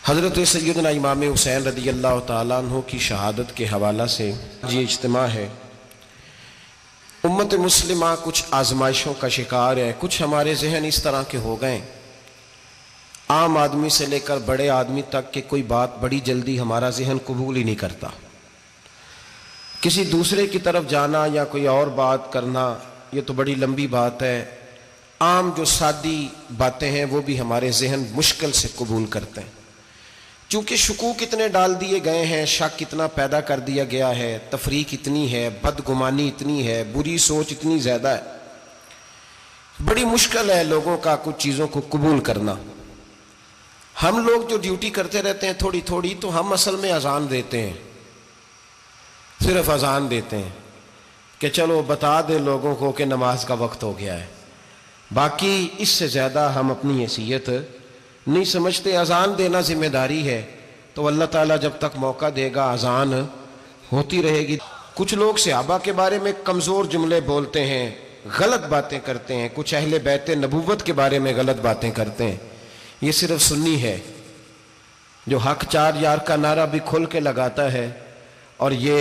حضرت سیدنا امام حسین رضی اللہ تعالیٰ عنہ کی شہادت کے حوالہ سے یہ اجتماع ہے۔ امت مسلمہ کچھ آزمائشوں کا شکار ہے، کچھ ہمارے ذہن اس طرح کے ہو گئے، عام آدمی سے لے کر بڑے آدمی تک کہ کوئی بات بڑی جلدی ہمارا ذہن قبول ہی نہیں کرتا۔ کسی دوسرے کی طرف جانا یا کوئی اور بات کرنا یہ تو بڑی لمبی بات ہے، عام جو سادی باتیں ہیں وہ بھی ہمارے ذہن مشکل سے قبول کرتے ہیں۔ چونکہ شکوک اتنے ڈال دیے گئے ہیں، شک اتنا پیدا کر دیا گیا ہے، تفریق اتنی ہے، بدگمانی اتنی ہے، بری سوچ اتنی زیادہ ہے، بڑی مشکل ہے لوگوں کا کچھ چیزوں کو قبول کرنا۔ ہم لوگ جو ڈیوٹی کرتے رہتے ہیں تھوڑی تھوڑی، تو ہم اصل میں اذان دیتے ہیں، صرف اذان دیتے ہیں کہ چلو بتا دے لوگوں کو کہ نماز کا وقت ہو گیا ہے، باقی اس سے زیادہ ہم اپنی حیثیت نہیں سمجھتے۔ اذان دینا ذمہ داری ہے، تو اللہ تعالیٰ جب تک موقع دے گا اذان ہوتی رہے گی۔ کچھ لوگ صحابہ کے بارے میں کمزور جملے بولتے ہیں، غلط باتیں کرتے ہیں، کچھ اہل بیت نبوت کے بارے میں غلط باتیں کرتے ہیں۔ یہ صرف سنی ہے جو حق چار یار کا نعرہ بھی کھل کے لگاتا ہے، اور یہ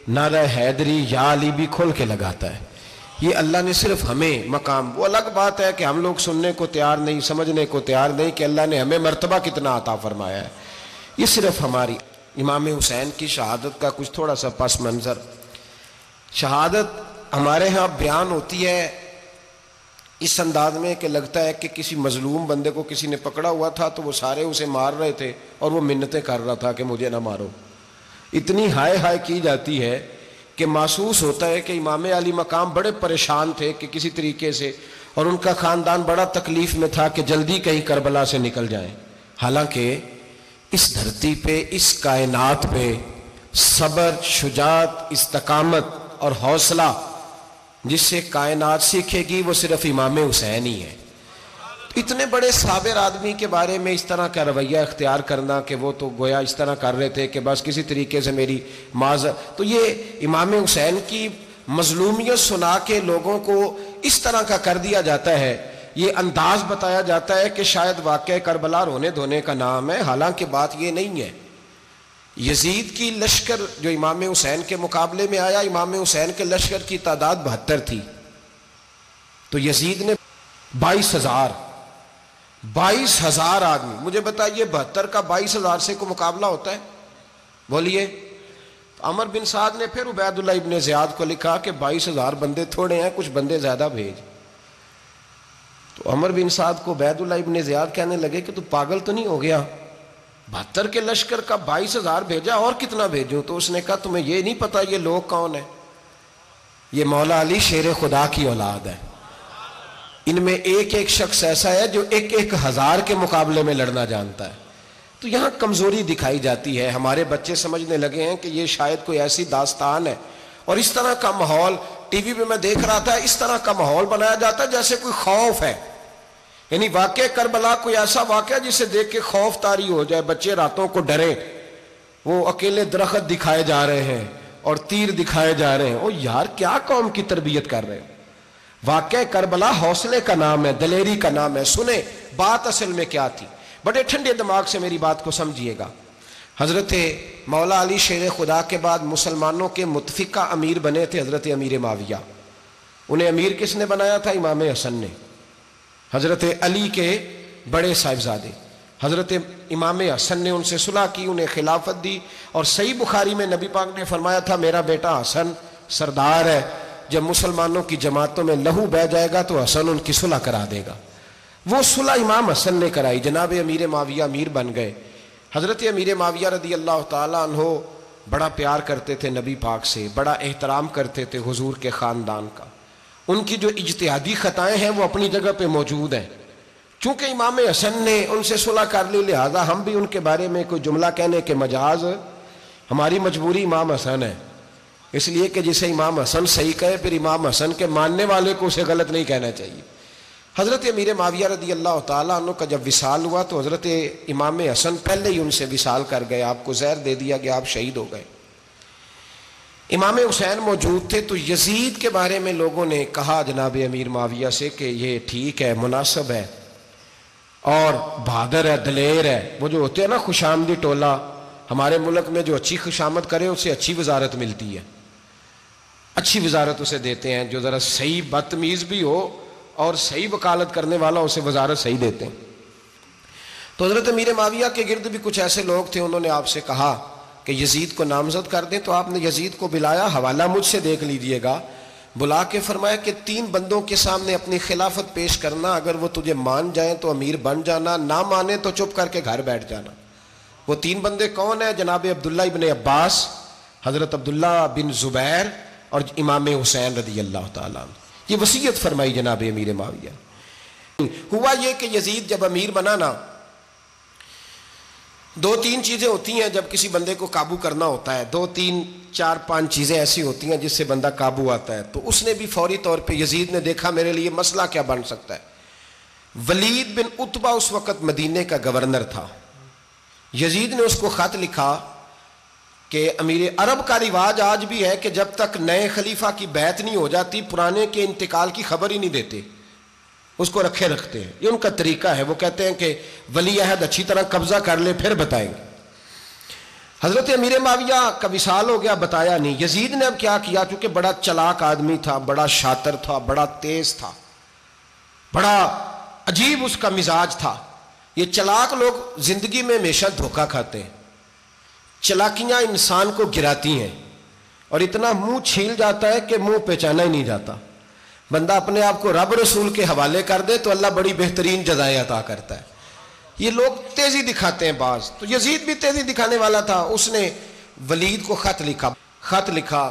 نعرہ حیدری یا علی بھی کھل کے لگاتا ہے۔ یہ اللہ نے صرف ہمیں مقام، وہ الگ بات ہے کہ ہم لوگ سننے کو تیار نہیں، سمجھنے کو تیار نہیں کہ اللہ نے ہمیں مرتبہ کتنا عطا فرمایا ہے۔ یہ صرف ہماری امام حسین کی شہادت کا کچھ تھوڑا سا پس منظر۔ شہادت ہمارے ہاں بیان ہوتی ہے اس انداز میں کہ لگتا ہے کہ کسی مظلوم بندے کو کسی نے پکڑا ہوا تھا تو وہ سارے اسے مار رہے تھے اور وہ منتیں کر رہا تھا کہ مجھے نہ مارو۔ اتنی ہائے ہائے کی جاتی ہے کہ محسوس ہوتا ہے کہ امام علی مقام بڑے پریشان تھے کہ کسی طریقے سے، اور ان کا خاندان بڑا تکلیف میں تھا کہ جلدی کہیں کربلا سے نکل جائیں۔ حالانکہ اس دھرتی پہ، اس کائنات پہ صبر، شجاعت، استقامت اور حوصلہ جس سے کائنات سیکھے گی وہ صرف امام حسین ہی ہے۔ اتنے بڑے صابر آدمی کے بارے میں اس طرح کا رویہ اختیار کرنا کہ وہ تو گویا اس طرح کر رہے تھے کہ بس کسی طریقے سے میری تو یہ امام حسین کی مظلومیت سنا کے لوگوں کو اس طرح کا کر دیا جاتا ہے، یہ انداز بتایا جاتا ہے کہ شاید واقعہ کربلا رونے دھونے کا نام ہے، حالانکہ بات یہ نہیں ہے۔ یزید کی لشکر جو امام حسین کے مقابلے میں آیا، امام حسین کے لشکر کی تعداد 72 تھی، تو یزید نے 22,000 آدمی، مجھے بتائیے 72 کا 22,000 سے کو مقابلہ ہوتا ہے؟ بولیے۔ عمر بن سعد نے پھر عبید اللہ ابن زیاد کو لکھا کہ 22,000 بندے تھوڑے ہیں، کچھ بندے زیادہ بھیج۔ تو عمر بن سعد کو عبید اللہ ابن زیاد کہنے لگے کہ تو پاگل تو نہیں ہو گیا، 72 کے لشکر کا 22,000 بھیجا، اور کتنا بھیجوں؟ تو اس نے کہا تمہیں یہ نہیں پتا یہ لوگ کون ہیں؟ یہ مولا علی شیر خدا کی اولاد ہے، ان میں ایک ایک شخص ایسا ہے جو 1,000 کے مقابلے میں لڑنا جانتا ہے۔ تو یہاں کمزوری دکھائی جاتی ہے، ہمارے بچے سمجھنے لگے ہیں کہ یہ شاید کوئی ایسی داستان ہے، اور اس طرح کا ماحول ٹی وی پہ میں دیکھ رہا تھا، اس طرح کا ماحول بنایا جاتا ہے جیسے کوئی خوف ہے، یعنی واقع کربلا کوئی ایسا واقعہ جسے دیکھ کے خوف طاری ہو جائے، بچے راتوں کو ڈریں، وہ اکیلے درخت دکھائے جا رہے ہیں اور تیر دکھائے جا رہے ہیں۔ او یار کیا قوم کی تربیت کر رہے ہیں؟ واقعہ کربلا حوصلے کا نام ہے، دلیری کا نام ہے۔ سنیں بات اصل میں کیا تھی، بڑے ٹھنڈے دماغ سے میری بات کو سمجھیے گا۔ حضرت مولا علی شیر خدا کے بعد مسلمانوں کے متفقہ امیر بنے تھے حضرت امیر معاویہ۔ انہیں امیر کس نے بنایا تھا؟ امام حسن نے، حضرت علی کے بڑے صاحبزادے۔ حضرت امام حسن نے ان سے صلح کی، انہیں خلافت دی، اور صحیح بخاری میں نبی پاک نے فرمایا تھا میرا بیٹا حسن سردار ہے، جب مسلمانوں کی جماعتوں میں لہو بہہ جائے گا تو حسن ان کی صلح کرا دے گا۔ وہ صلح امام حسن نے کرائی، جناب امیر معاویہ امیر بن گئے۔ حضرت امیر معاویہ رضی اللہ تعالیٰ عنہ بڑا پیار کرتے تھے نبی پاک سے، بڑا احترام کرتے تھے حضور کے خاندان کا۔ ان کی جو اجتہادی خطائیں ہیں وہ اپنی جگہ پہ موجود ہیں، چونکہ امام حسن نے ان سے صلح کر لی، لہذا ہم بھی ان کے بارے میں کوئی جملہ کہنے کے مجاز، ہماری مجبوری امام حسن ہے، اس لیے کہ جسے امام حسن صحیح کہے پھر امام حسن کے ماننے والے کو اسے غلط نہیں کہنا چاہیے۔ حضرت امیر معاویہ رضی اللہ تعالیٰ عنہ کا جب وصال ہوا تو حضرت امام حسن پہلے ہی ان سے وصال کر گئے، آپ کو زہر دے دیا گیا، آپ شہید ہو گئے۔ امام حسین موجود تھے، تو یزید کے بارے میں لوگوں نے کہا جناب امیر معاویہ سے کہ یہ ٹھیک ہے، مناسب ہے، اور بہادر ہے، دلیر ہے. وہ جو ہوتے ہیں نا خوش آمدی ٹولہ، ہمارے ملک میں جو اچھی خوشامد کرے اسے اچھی وزارت ملتی ہے، اچھی وزارت اسے دیتے ہیں. جو ذرا صحیح بدتمیز بھی ہو اور صحیح وکالت کرنے والا اسے وزارت صحیح دیتے ہیں. تو حضرت امیر معاویہ کے گرد بھی کچھ ایسے لوگ تھے، انہوں نے آپ سے کہا کہ یزید کو نامزد کر دیں. تو آپ نے یزید کو بلایا، حوالہ مجھ سے دیکھ لیجئے گا. بلا کے فرمایا کہ 3 بندوں کے سامنے اپنی خلافت پیش کرنا، اگر وہ تجھے مان جائیں تو امیر بن جانا، نہ مانے تو چپ کر کے گھر بیٹھ جانا. وہ 3 بندے کون ہیں؟ جناب عبداللہ ابن عباس، حضرت عبداللہ بن زبیر اور امام حسین رضی اللہ تعالیٰ عنہ. یہ وصیت فرمائی جناب امیر معاویہ. ہوا یہ کہ یزید جب امیر بنا نا، 2-3 چیزیں ہوتی ہیں جب کسی بندے کو قابو کرنا ہوتا ہے، 2-3 4-5 چیزیں ایسی ہوتی ہیں جس سے بندہ قابو آتا ہے. تو اس نے بھی فوری طور پہ، یزید نے دیکھا میرے لیے مسئلہ کیا بن سکتا ہے. ولید بن عتبہ اس وقت مدینے کا گورنر تھا. یزید نے اس کو خط لکھا کہ امیر عرب کا رواج آج بھی ہے کہ جب تک نئے خلیفہ کی بیعت نہیں ہو جاتی پرانے کے انتقال کی خبر ہی نہیں دیتے، اس کو رکھے رکھتے ہیں. یہ ان کا طریقہ ہے. وہ کہتے ہیں کہ ولی عہد اچھی طرح قبضہ کر لے پھر بتائیں گے. حضرت امیر معاویہ کا وصال ہو گیا، بتایا نہیں. یزید نے اب کیا کیا، چونکہ بڑا چلاک آدمی تھا، بڑا شاطر تھا، بڑا تیز تھا، بڑا عجیب اس کا مزاج تھا. یہ چلاک لوگ زندگی میں ہمیشہ دھوکہ کھاتے ہیں. چلاکیاں انسان کو گراتی ہیں اور اتنا منہ چھیل جاتا ہے کہ منہ پہچانا ہی نہیں جاتا. بندہ اپنے آپ کو رب رسول کے حوالے کر دے تو اللہ بڑی بہترین جزائیں عطا کرتا ہے. یہ لوگ تیزی دکھاتے ہیں بعض. تو یزید بھی تیزی دکھانے والا تھا. اس نے ولید کو خط لکھا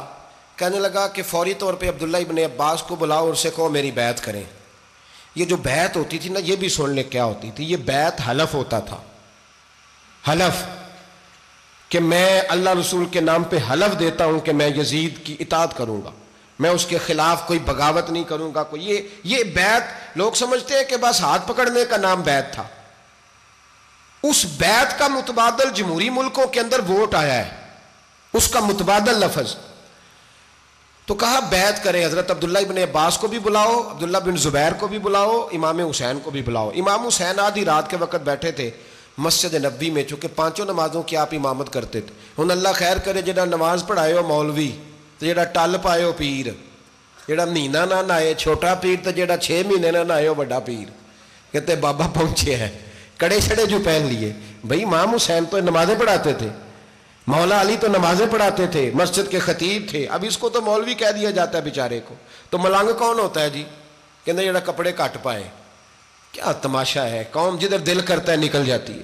کہنے لگا کہ فوری طور پہ عبداللہ ابن عباس کو بلاؤ اور اسے کہو میری بیعت کریں. یہ جو بیعت ہوتی تھی نا، یہ بھی سن لے کیا ہوتی تھی. یہ بیعت حلف ہوتا تھا. حلف کہ میں اللہ رسول کے نام پہ حلف دیتا ہوں کہ میں یزید کی اطاعت کروں گا، میں اس کے خلاف کوئی بغاوت نہیں کروں گا. یہ بیعت لوگ سمجھتے ہیں کہ بس ہاتھ پکڑنے کا نام بیعت تھا. اس بیعت کا متبادل جمہوری ملکوں کے اندر ووٹ آیا ہے، اس کا متبادل لفظ. تو کہا بیعت کرے. حضرت عبداللہ ابن عباس کو بھی بلاؤ، عبداللہ بن زبیر کو بھی بلاؤ، امام حسین کو بھی بلاؤ. امام حسین آدھی رات کے وقت بیٹھے تھے مسجد نبوی میں، چونکہ 5 نمازوں کی آپ امامت کرتے تھے. ہن اللہ خیر کرے جڑا نماز پڑھائے ہو مولوی تو جڑا ٹل پائے ہو پیر، جڑا مہینہ نہ نہائے چھوٹا پیر تو جڑا 6 مہینے نہ نہائے ہو بڑا پیر. کہتے بابا پہنچے ہیں، کڑے چھڑے جو پہن لیے. بھائی امام حسین تو نمازیں پڑھاتے تھے، مولا علی تو نمازیں پڑھاتے تھے، مسجد کے خطیب تھے. اب اس کو تو مولوی کہہ دیا جاتا ہے بیچارے کو. تو ملنگ کون ہوتا ہے جی؟ کہتے جڑا کپڑے کٹ پائے. کیا تماشا ہے، قوم جدھر دل کرتا ہے نکل جاتی ہے.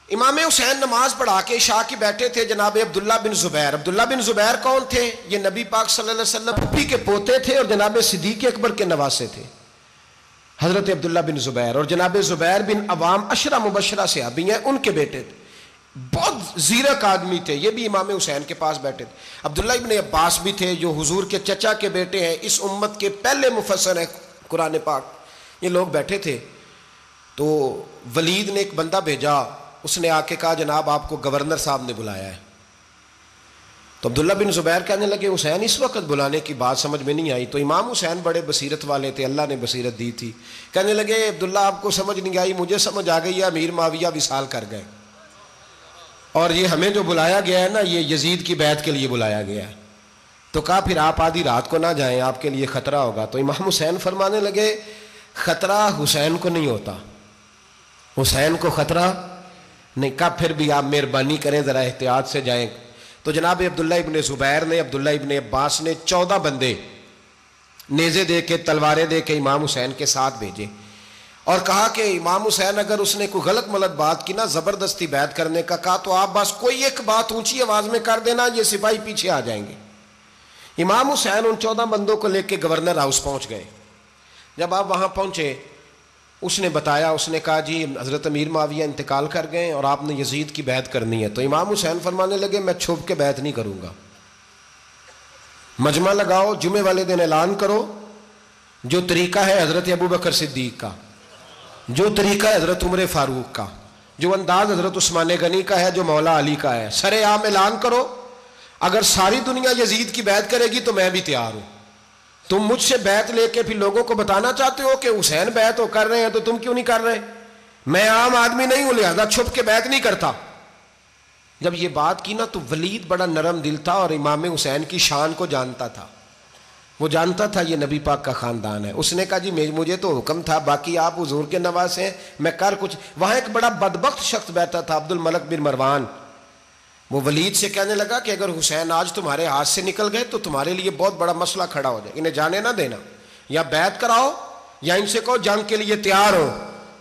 امام حسین نماز پڑھا کے عشاء کی بیٹھے تھے جناب عبداللہ بن زبیر. عبداللہ بن زبیر کون تھے؟ یہ نبی پاک صلی اللہ علیہ وسلم پھپھی کے پوتے تھے اور جناب صدیق اکبر کے نواسے تھے، حضرت عبداللہ بن زبیر. اور جناب زبیر بن عوام 10 مبشرہ صحابی ہیں، ان کے بیٹے تھے. بہت زیرک آدمی تھے. یہ بھی امام حسین کے پاس بیٹھے تھے. عبداللہ ابن عباس بھی تھے جو حضور کے چچا کے بیٹے ہیں، اس امت کے پہلے مفسر ہیں قرآن پاک. یہ لوگ بیٹھے تھے. تو ولید نے ایک بندہ بھیجا، اس نے آ کے کہا جناب آپ کو گورنر صاحب نے بلایا ہے. تو عبداللہ بن زبیر کہنے لگے حسین اس وقت بلانے کی بات سمجھ میں نہیں آئی. تو امام حسین بڑے بصیرت والے تھے، اللہ نے بصیرت دی تھی. کہنے لگے عبداللہ آپ کو سمجھ نہیں آئی، مجھے سمجھ آ گئی ہے، امیر معاویہ وصال کر گئے اور یہ ہمیں جو بلایا گیا ہے نا، یہ یزید کی بیعت کے لیے بلایا گیا ہے. تو کہا پھر آپ آدھی رات کو نہ جائیں، آپ کے لیے خطرہ ہوگا. تو امام حسین فرمانے لگے خطرہ حسین کو نہیں ہوتا، حسین کو خطرہ نہیں. کہا پھر بھی آپ مہربانی کریں ذرا احتیاط سے جائیں. تو جناب عبداللہ ابن زبیر نے، عبداللہ ابن عباس نے 14 بندے نیزے دے کے، تلواریں دے کے امام حسین کے ساتھ بھیجے اور کہا کہ امام حسین اگر اس نے کوئی غلط ملت بات کی نا، زبردستی بیعت کرنے کا کہا، تو آپ بس کوئی ایک بات اونچی آواز میں کر دینا، یہ سپاہی پیچھے آ جائیں گے. امام حسین ان 14 بندوں کو لے کے گورنر ہاؤس پہنچ گئے. جب آپ وہاں پہنچے اس نے بتایا، اس نے کہا جی حضرت امیر معاویہ انتقال کر گئے اور آپ نے یزید کی بیعت کرنی ہے. تو امام حسین فرمانے لگے میں چھپ کے بیعت نہیں کروں گا، مجمع لگاؤ، جمعے والے دن اعلان کرو. جو طریقہ ہے حضرت ابوبکر صدیق کا، جو طریقہ ہے حضرت عمر فاروق کا، جو انداز حضرت عثمان غنی کا ہے، جو مولا علی کا ہے، سر عام اعلان کرو. اگر ساری دنیا یزید کی بیعت کرے گی تو میں بھی تیار ہوں. تم مجھ سے بیعت لے کے پھر لوگوں کو بتانا چاہتے ہو کہ حسین بیعت کر رہے ہیں تو تم کیوں نہیں کر رہے؟ میں عام آدمی نہیں ہوں لہذا چھپ کے بیعت نہیں کرتا. جب یہ بات کی نا تو ولید بڑا نرم دل تھا اور امام حسین کی شان کو جانتا تھا. وہ جانتا تھا یہ نبی پاک کا خاندان ہے. اس نے کہا جی مجھے تو حکم تھا، باقی آپ حضور کے نواز ہیں، میں کر کچھ. وہاں ایک بڑا بدبخت شخص بیٹھا تھا، عبد الملک بن مروان. وہ ولید سے کہنے لگا کہ اگر حسین آج تمہارے ہاتھ سے نکل گئے تو تمہارے لیے بہت بڑا مسئلہ کھڑا ہو جائے، انہیں جانے نہ دینا، یا بیعت کراؤ یا ان سے کہو جنگ کے لیے تیار ہو.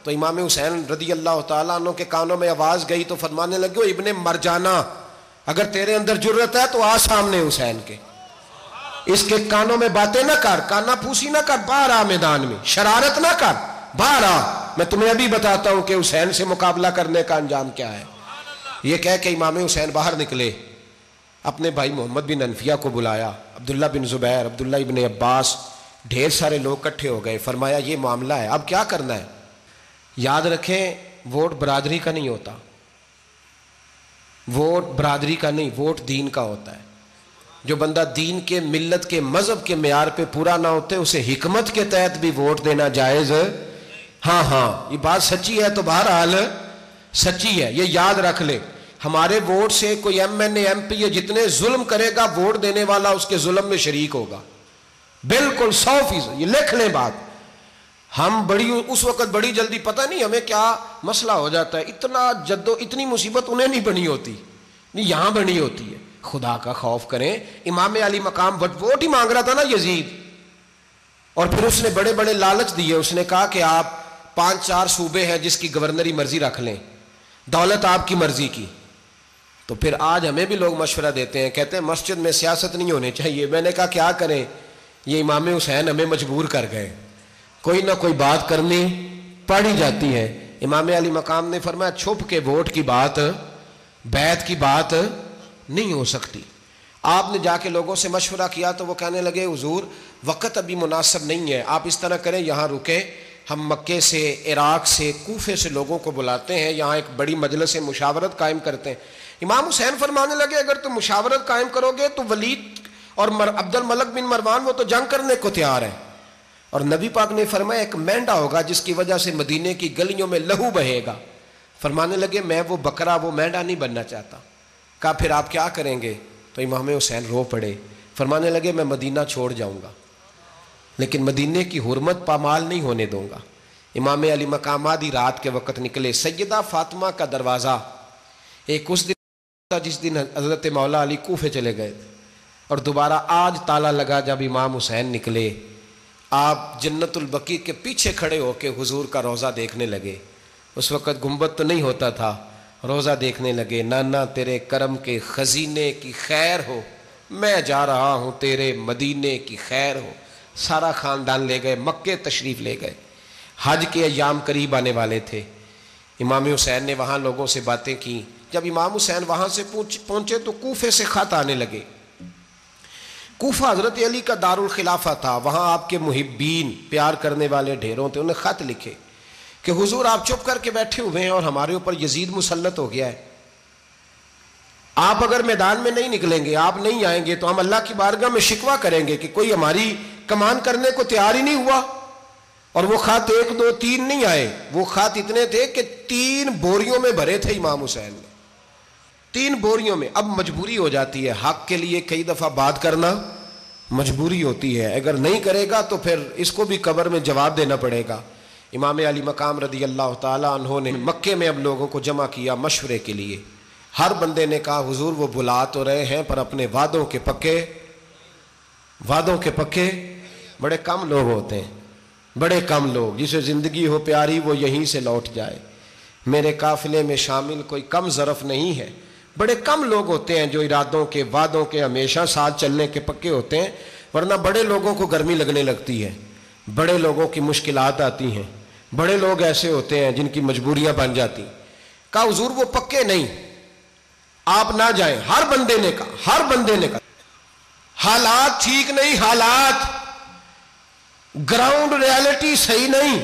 تو امام حسین رضی اللہ تعالیٰ عنہ کے کانوں میں آواز گئی تو فرمانے لگے ابن مرجانہ، اگر تیرے اندر جرت ہے تو آ سامنے حسین کے، اس کے کانوں میں باتیں نہ کر، کانا پھوسی نہ کر، باہر آ میدان میں، شرارت نہ کر، باہر آ، میں تمہیں ابھی بتاتا ہوں کہ حسین سے مقابلہ کرنے کا انجام کیا ہے. یہ کہہ کہ امام حسین باہر نکلے، اپنے بھائی محمد بن انفیہ کو بلایا، عبداللہ بن زبیر، عبداللہ ابن عباس، ڈھیر سارے لوگ اکٹھے ہو گئے. فرمایا یہ معاملہ ہے، اب کیا کرنا ہے. یاد رکھیں ووٹ برادری کا نہیں ہوتا، ووٹ برادری کا نہیں، ووٹ دین کا ہوتا ہے. جو بندہ دین کے، ملت کے، مذہب کے معیار پہ پورا نہ ہوتے اسے حکمت کے تحت بھی ووٹ دینا جائز. ہاں یہ بات سچی ہے تو بہرحال سچی ہے، یہ یاد رکھ لے. ہمارے ووٹ سے کوئی ایم این اے، ایم پی اے جتنے ظلم کرے گا، ووٹ دینے والا اس کے ظلم میں شریک ہوگا، بالکل 100%. یہ لکھ لیں بات. ہم اس وقت بڑی جلدی، پتہ نہیں ہمیں کیا مسئلہ ہو جاتا ہے، اتنا اتنی مصیبت انہیں نہیں بنی ہوتی، نہیں یہاں بنی ہوتی ہے. خدا کا خوف کریں. امام علی مقام ووٹ ہی مانگ رہا تھا نا یزید، اور پھر اس نے بڑے بڑے لالچ دیے. اس نے کہا کہ آپ 5-4 صوبے ہیں جس کی گورنری مرضی رکھ لیں، دولت آپ کی مرضی کی. تو پھر آج ہمیں بھی لوگ مشورہ دیتے ہیں، کہتے ہیں مسجد میں سیاست نہیں ہونی چاہیے. میں نے کہا کیا کریں، یہ امام حسین ہمیں مجبور کر گئے، کوئی نہ کوئی بات کرنی پڑ ہی جاتی ہے. امام علی مقام نے فرمایا چھپ کے ووٹ کی بات، بیعت کی بات نہیں ہو سکتی. آپ نے جا کے لوگوں سے مشورہ کیا تو وہ کہنے لگے حضور وقت ابھی مناسب نہیں ہے، آپ اس طرح کریں یہاں رکیں، ہم مکے سے، عراق سے، کوفے سے لوگوں کو بلاتے ہیں، یہاں ایک بڑی مجلس مشاورت قائم کرتے ہیں. امام حسین فرمانے لگے اگر تم مشاورت قائم کرو گے تو ولید اور عبد الملک بن مروان وہ تو جنگ کرنے کو تیار ہے، اور نبی پاک نے فرمایا ایک مینڈا ہوگا جس کی وجہ سے مدینے کی گلیوں میں لہو بہے گا. فرمانے لگے میں وہ بکرا، وہ مینڈا نہیں بننا چاہتا. کہا پھر آپ کیا کریں گے؟ تو امام حسین رو پڑے، فرمانے لگے میں مدینہ چھوڑ جاؤں گا لیکن مدینے کی حرمت پامال نہیں ہونے دوں گا. امام علی مقام آدھی رات کے وقت نکلے. سیدہ فاطمہ کا دروازہ ایک اس دن تھا جس دن حضرت مولا علی کوفے چلے گئے تھے، اور دوبارہ آج تالا لگا جب امام حسین نکلے. آپ جنت البقیع کے پیچھے کھڑے ہو کے حضور کا روضہ دیکھنے لگے. اس وقت گنبد تو نہیں ہوتا تھا، روضہ دیکھنے لگے. نانا تیرے کرم کے خزینے کی خیر ہو، میں جا رہا ہوں تیرے مدینے کی خیر ہو. سارا خاندان لے گئے، مکے تشریف لے گئے. حج کے ایام قریب آنے والے تھے. امام حسین نے وہاں لوگوں سے باتیں کی. جب امام حسین وہاں سے پہنچے تو کوفے سے خط آنے لگے. کوفہ حضرت علی کا دارالخلافہ تھا، وہاں آپ کے محبین، پیار کرنے والے ڈھیروں تھے. انہیں خط لکھے کہ حضور آپ چپ کر کے بیٹھے ہوئے ہیں اور ہمارے اوپر یزید مسلط ہو گیا ہے. آپ اگر میدان میں نہیں نکلیں گے، آپ نہیں آئیں گے تو ہم اللہ کی بارگاہ میں شکوہ کریں گے کہ کوئی ہماری کمان کرنے کو تیار ہی نہیں ہوا. اور وہ خط 1 2 3 نہیں آئے، وہ خط اتنے تھے کہ 3 بوریوں میں بھرے تھے امام حسین نے، 3 بوریوں میں. اب مجبوری ہو جاتی ہے، حق کے لیے کئی دفعہ بات کرنا مجبوری ہوتی ہے، اگر نہیں کرے گا تو پھر اس کو بھی قبر میں جواب دینا پڑے گا. امام علی مقام رضی اللہ تعالیٰ عنہ نے مکے میں اب لوگوں کو جمع کیا مشورے کے لیے. ہر بندے نے کہا حضور وہ بلا تو رہے ہیں پر اپنے وعدوں کے پکے. بڑے کم لوگ ہوتے ہیں، بڑے کم لوگ، جسے زندگی ہو پیاری وہ یہیں سے لوٹ جائے. میرے قافلے میں شامل کوئی کم ظرف نہیں ہے. بڑے کم لوگ ہوتے ہیں جو ارادوں کے، وعدوں کے، ہمیشہ ساتھ چلنے کے پکے ہوتے ہیں، ورنہ بڑے لوگوں کو گرمی لگنے لگتی ہے، بڑے لوگوں کی مشکلات آتی ہیں، بڑے لوگ ایسے ہوتے ہیں جن کی مجبوریاں بن جاتی. کہا حضور وہ پکے نہیں، آپ نہ جائیں. ہر بندے نے کہا حالات ٹھیک نہیں، حالات گراؤنڈ ریالٹی صحیح نہیں.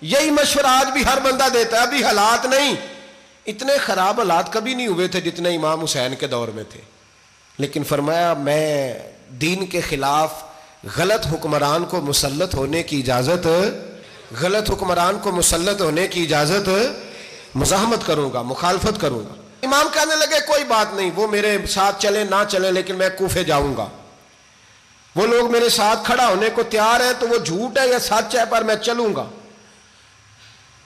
یہی مشورہ آج بھی ہر بندہ دیتا ہے، ابھی حالات نہیں. اتنے خراب حالات کبھی نہیں ہوئے تھے جتنے امام حسین کے دور میں تھے. لیکن فرمایا میں دین کے خلاف غلط حکمران کو مسلط ہونے کی اجازت غلط حکمران کو مسلط ہونے کی اجازت مزاحمت کروں گا، مخالفت کروں گا۔ امام کہنے لگے کوئی بات نہیں، وہ میرے ساتھ چلے نہ چلے لیکن میں کوفے جاؤں گا، وہ لوگ میرے ساتھ کھڑا ہونے کو تیار ہے تو وہ جھوٹ ہے یا سچ ہے پر میں چلوں گا۔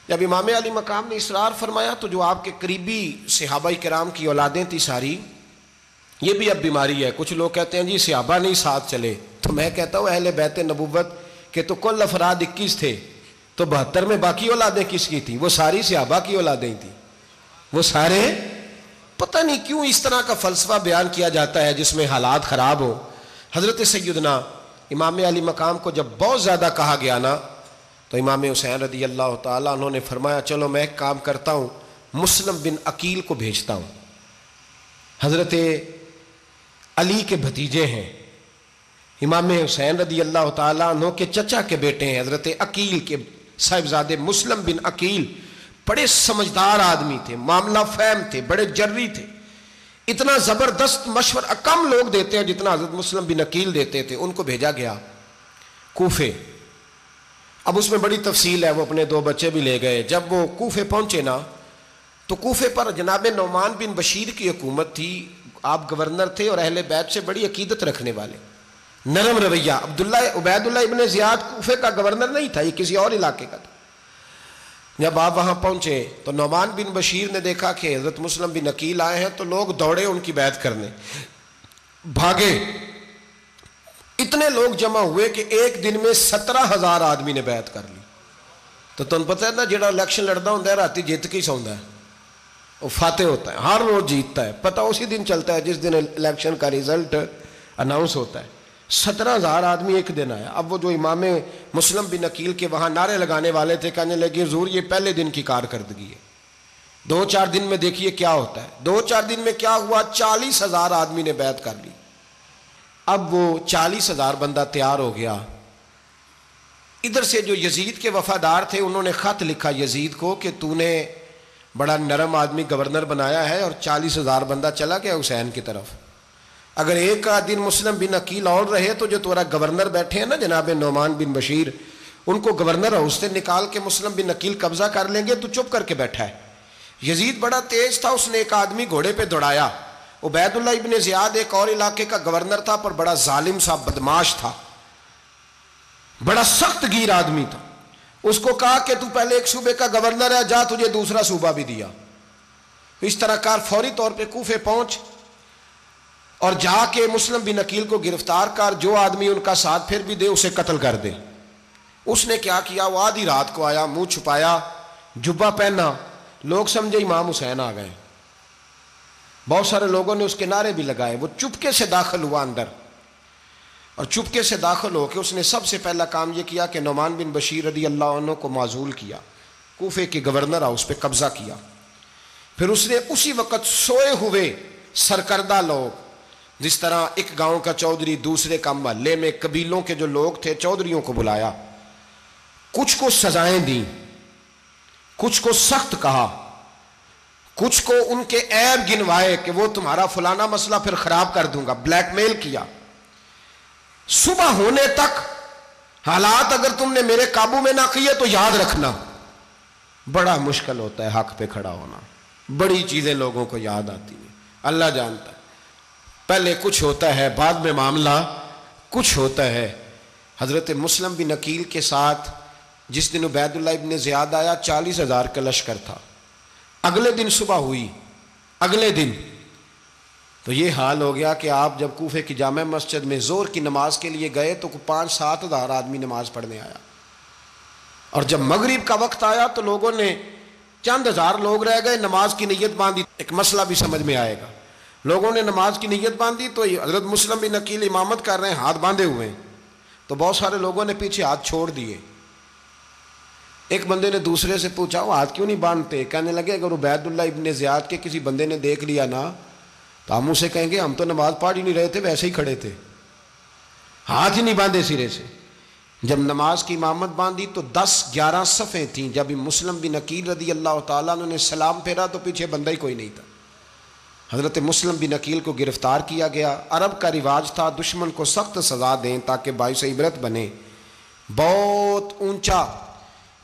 جب امام علی مقام نے اصرار فرمایا تو جو آپ کے قریبی صحابہ کرام کی اولادیں تھی ساری، یہ بھی اب بیماری ہے، کچھ لوگ کہتے ہیں جی صحابہ نہیں ساتھ چلے، تو میں کہتا ہوں اہل بیت نبوت کے تو کل افراد 21 تھے، تو 72 میں باقی اولادیں کس کی تھیں؟ وہ ساری صحابہ کی اولادیں تھیں، وہ سارے، پتہ نہیں کیوں اس طرح کا فلسفہ بیان کیا جاتا ہے جس میں حالات خراب ہو۔ حضرت سیدنا امام علی مقام کو جب بہت زیادہ کہا گیا نا تو امام حسین رضی اللہ تعالیٰ انہوں نے فرمایا چلو میں ایک کام کرتا ہوں، مسلم بن عقیل کو بھیجتا ہوں، حضرت علی کے بھتیجے ہیں، امام حسین رضی اللہ تعالیٰ عنہ کے چچا کے بیٹے ہیں، حضرت عقیل کے صاحبزادے مسلم بن عقیل، بڑے سمجھدار آدمی تھے، معاملہ فہم تھے، بڑے جری تھے، اتنا زبردست مشورہ کم لوگ دیتے ہیں جتنا حضرت مسلم بن عقیل دیتے تھے۔ ان کو بھیجا گیا کوفے۔ اب اس میں بڑی تفصیل ہے، وہ اپنے 2 بچے بھی لے گئے۔ جب وہ کوفے پہنچے نا تو کوفے پر جناب نعمان بن بشیر کی حکومت تھی، آپ گورنر تھے اور اہل بیت سے بڑی عقیدت رکھنے والے، نرم رویہ۔ عبید اللہ ابن زیاد کوفے کا گورنر نہیں تھا، یہ کسی اور علاقے کا تھا۔ جب آپ وہاں پہنچے تو نعمان بن بشیر نے دیکھا کہ حضرت مسلم بن عقیل آئے ہیں تو لوگ دوڑے ان کی بیعت کرنے، بھاگے، اتنے لوگ جمع ہوئے کہ ایک دن میں 17,000 آدمی نے بیعت کر لی۔ تو تم پتہ ہے نا جڑا الیکشن لڑتا ہوں راتی جیت کے سوندا ہے، وہ فاتح ہوتا ہے، ہر روز جیتتا ہے، پتہ اسی دن چلتا ہے جس دن الیکشن کا ریزلٹ اناؤنس ہوتا ہے۔ 17,000 آدمی ایک دن آیا۔ اب وہ جو امام مسلم بن عقیل کے وہاں نعرے لگانے والے تھے کہنے لگے حضور یہ پہلے دن کی کارکردگی ہے، 2-4 دن میں دیکھیے کیا ہوتا ہے۔ 2-4 دن میں کیا ہوا، 40,000 آدمی نے بیعت کر لی۔ اب وہ 40,000 بندہ تیار ہو گیا۔ ادھر سے جو یزید کے وفادار تھے انہوں نے خط لکھا یزید کو کہ تو نے بڑا نرم آدمی گورنر بنایا ہے اور 40,000 بندہ چلا گیا حسین کی طرف، اگر ایک دن مسلم بن عقیل اور رہے تو جو تمہارا گورنر بیٹھے ہیں نا جناب نعمان بن بشیر، ان کو گورنر ہاؤس سے نکال کے مسلم بن عقیل قبضہ کر لیں گے، تو چپ کر کے بیٹھا ہے۔ یزید بڑا تیز تھا، اس نے ایک آدمی گھوڑے پہ دوڑایا۔ عبید اللہ ابن زیاد ایک اور علاقے کا گورنر تھا پر بڑا ظالم سا بدماش تھا، بڑا سخت گیر آدمی تھا۔ اس کو کہا کہ تو پہلے ایک صوبے کا گورنر ہے، جا تجھے دوسرا صوبہ بھی دیا، اس طرح کار فوری طور پہ کوفے پہنچ اور جا کے مسلم بن عقیل کو گرفتار کر، جو آدمی ان کا ساتھ پھر بھی دے اسے قتل کر دے۔ اس نے کیا کیا، وہ آدھی رات کو آیا، منہ چھپایا، جبہ پہنا، لوگ سمجھے امام حسین آ گئے۔ بہت سارے لوگوں نے اس کے نعرے بھی لگائے۔ وہ چپکے سے داخل ہوا اندر، اور چپکے سے داخل ہو کے اس نے سب سے پہلا کام یہ کیا کہ نعمان بن بشیر رضی اللہ عنہ کو معزول کیا، کوفے کے گورنر ہاؤس پہ قبضہ کیا۔ پھر اس نے اسی وقت سوئے ہوئے سرکردہ لوگ، جس طرح ایک گاؤں کا چودھری دوسرے کا محلے میں قبیلوں کے جو لوگ تھے چودھریوں کو بلایا، کچھ کو سزائیں دیں، کچھ کو سخت کہا، کچھ کو ان کے عیب گنوائے کہ وہ تمہارا فلانا مسئلہ پھر خراب کر دوں گا، بلیک میل کیا۔ صبح ہونے تک حالات اگر تم نے میرے قابو میں نہ کیے تو یاد رکھنا بڑا مشکل ہوتا ہے حق پہ کھڑا ہونا، بڑی چیزیں لوگوں کو یاد آتی ہیں، اللہ جانتا ہے، پہلے کچھ ہوتا ہے بعد میں معاملہ کچھ ہوتا ہے۔ حضرت مسلم بن عقیل کے ساتھ جس دن عبید اللہ ابن زیاد آیا 40,000 کا لشکر تھا، اگلے دن صبح ہوئی، اگلے دن تو یہ حال ہو گیا کہ آپ جب کوفے کی جامع مسجد میں زور کی نماز کے لیے گئے تو 5-7 ہزار آدمی نماز پڑھنے آیا، اور جب مغرب کا وقت آیا تو لوگوں نے چند ہزار لوگ رہ گئے، نماز کی نیت باندھی۔ ایک مسئلہ بھی سمجھ میں آئے گا، لوگوں نے نماز کی نیت باندھی تو حضرت مسلم بن عقیل امامت کر رہے ہیں، ہاتھ باندھے ہوئے ہیں، تو بہت سارے لوگوں نے پیچھے ہاتھ چھوڑ دیے۔ ایک بندے نے دوسرے سے پوچھا وہ ہاتھ کیوں نہیں باندھتے؟ کہنے لگے اگر عبید اللہ ابن زیاد کے کسی بندے نے دیکھ لیا نا تو ہم اسے کہیں گے ہم تو نماز پڑھ ہی نہیں رہے تھے، ویسے ہی کھڑے تھے، ہاتھ ہی نہیں باندھے سرے سے۔ جب نماز کی امامت باندھی تو 10-11 صفیں تھیں، جب مسلم بن عقیل رضی اللہ تعالیٰ عنہ نے سلام پھیرا تو پیچھے بندہ ہی کوئی نہیں تھا۔ حضرت مسلم بن عقیل کو گرفتار کیا گیا۔ عرب کا رواج تھا دشمن کو سخت سزا دیں تاکہ باعث عبرت بنے، بہت اونچا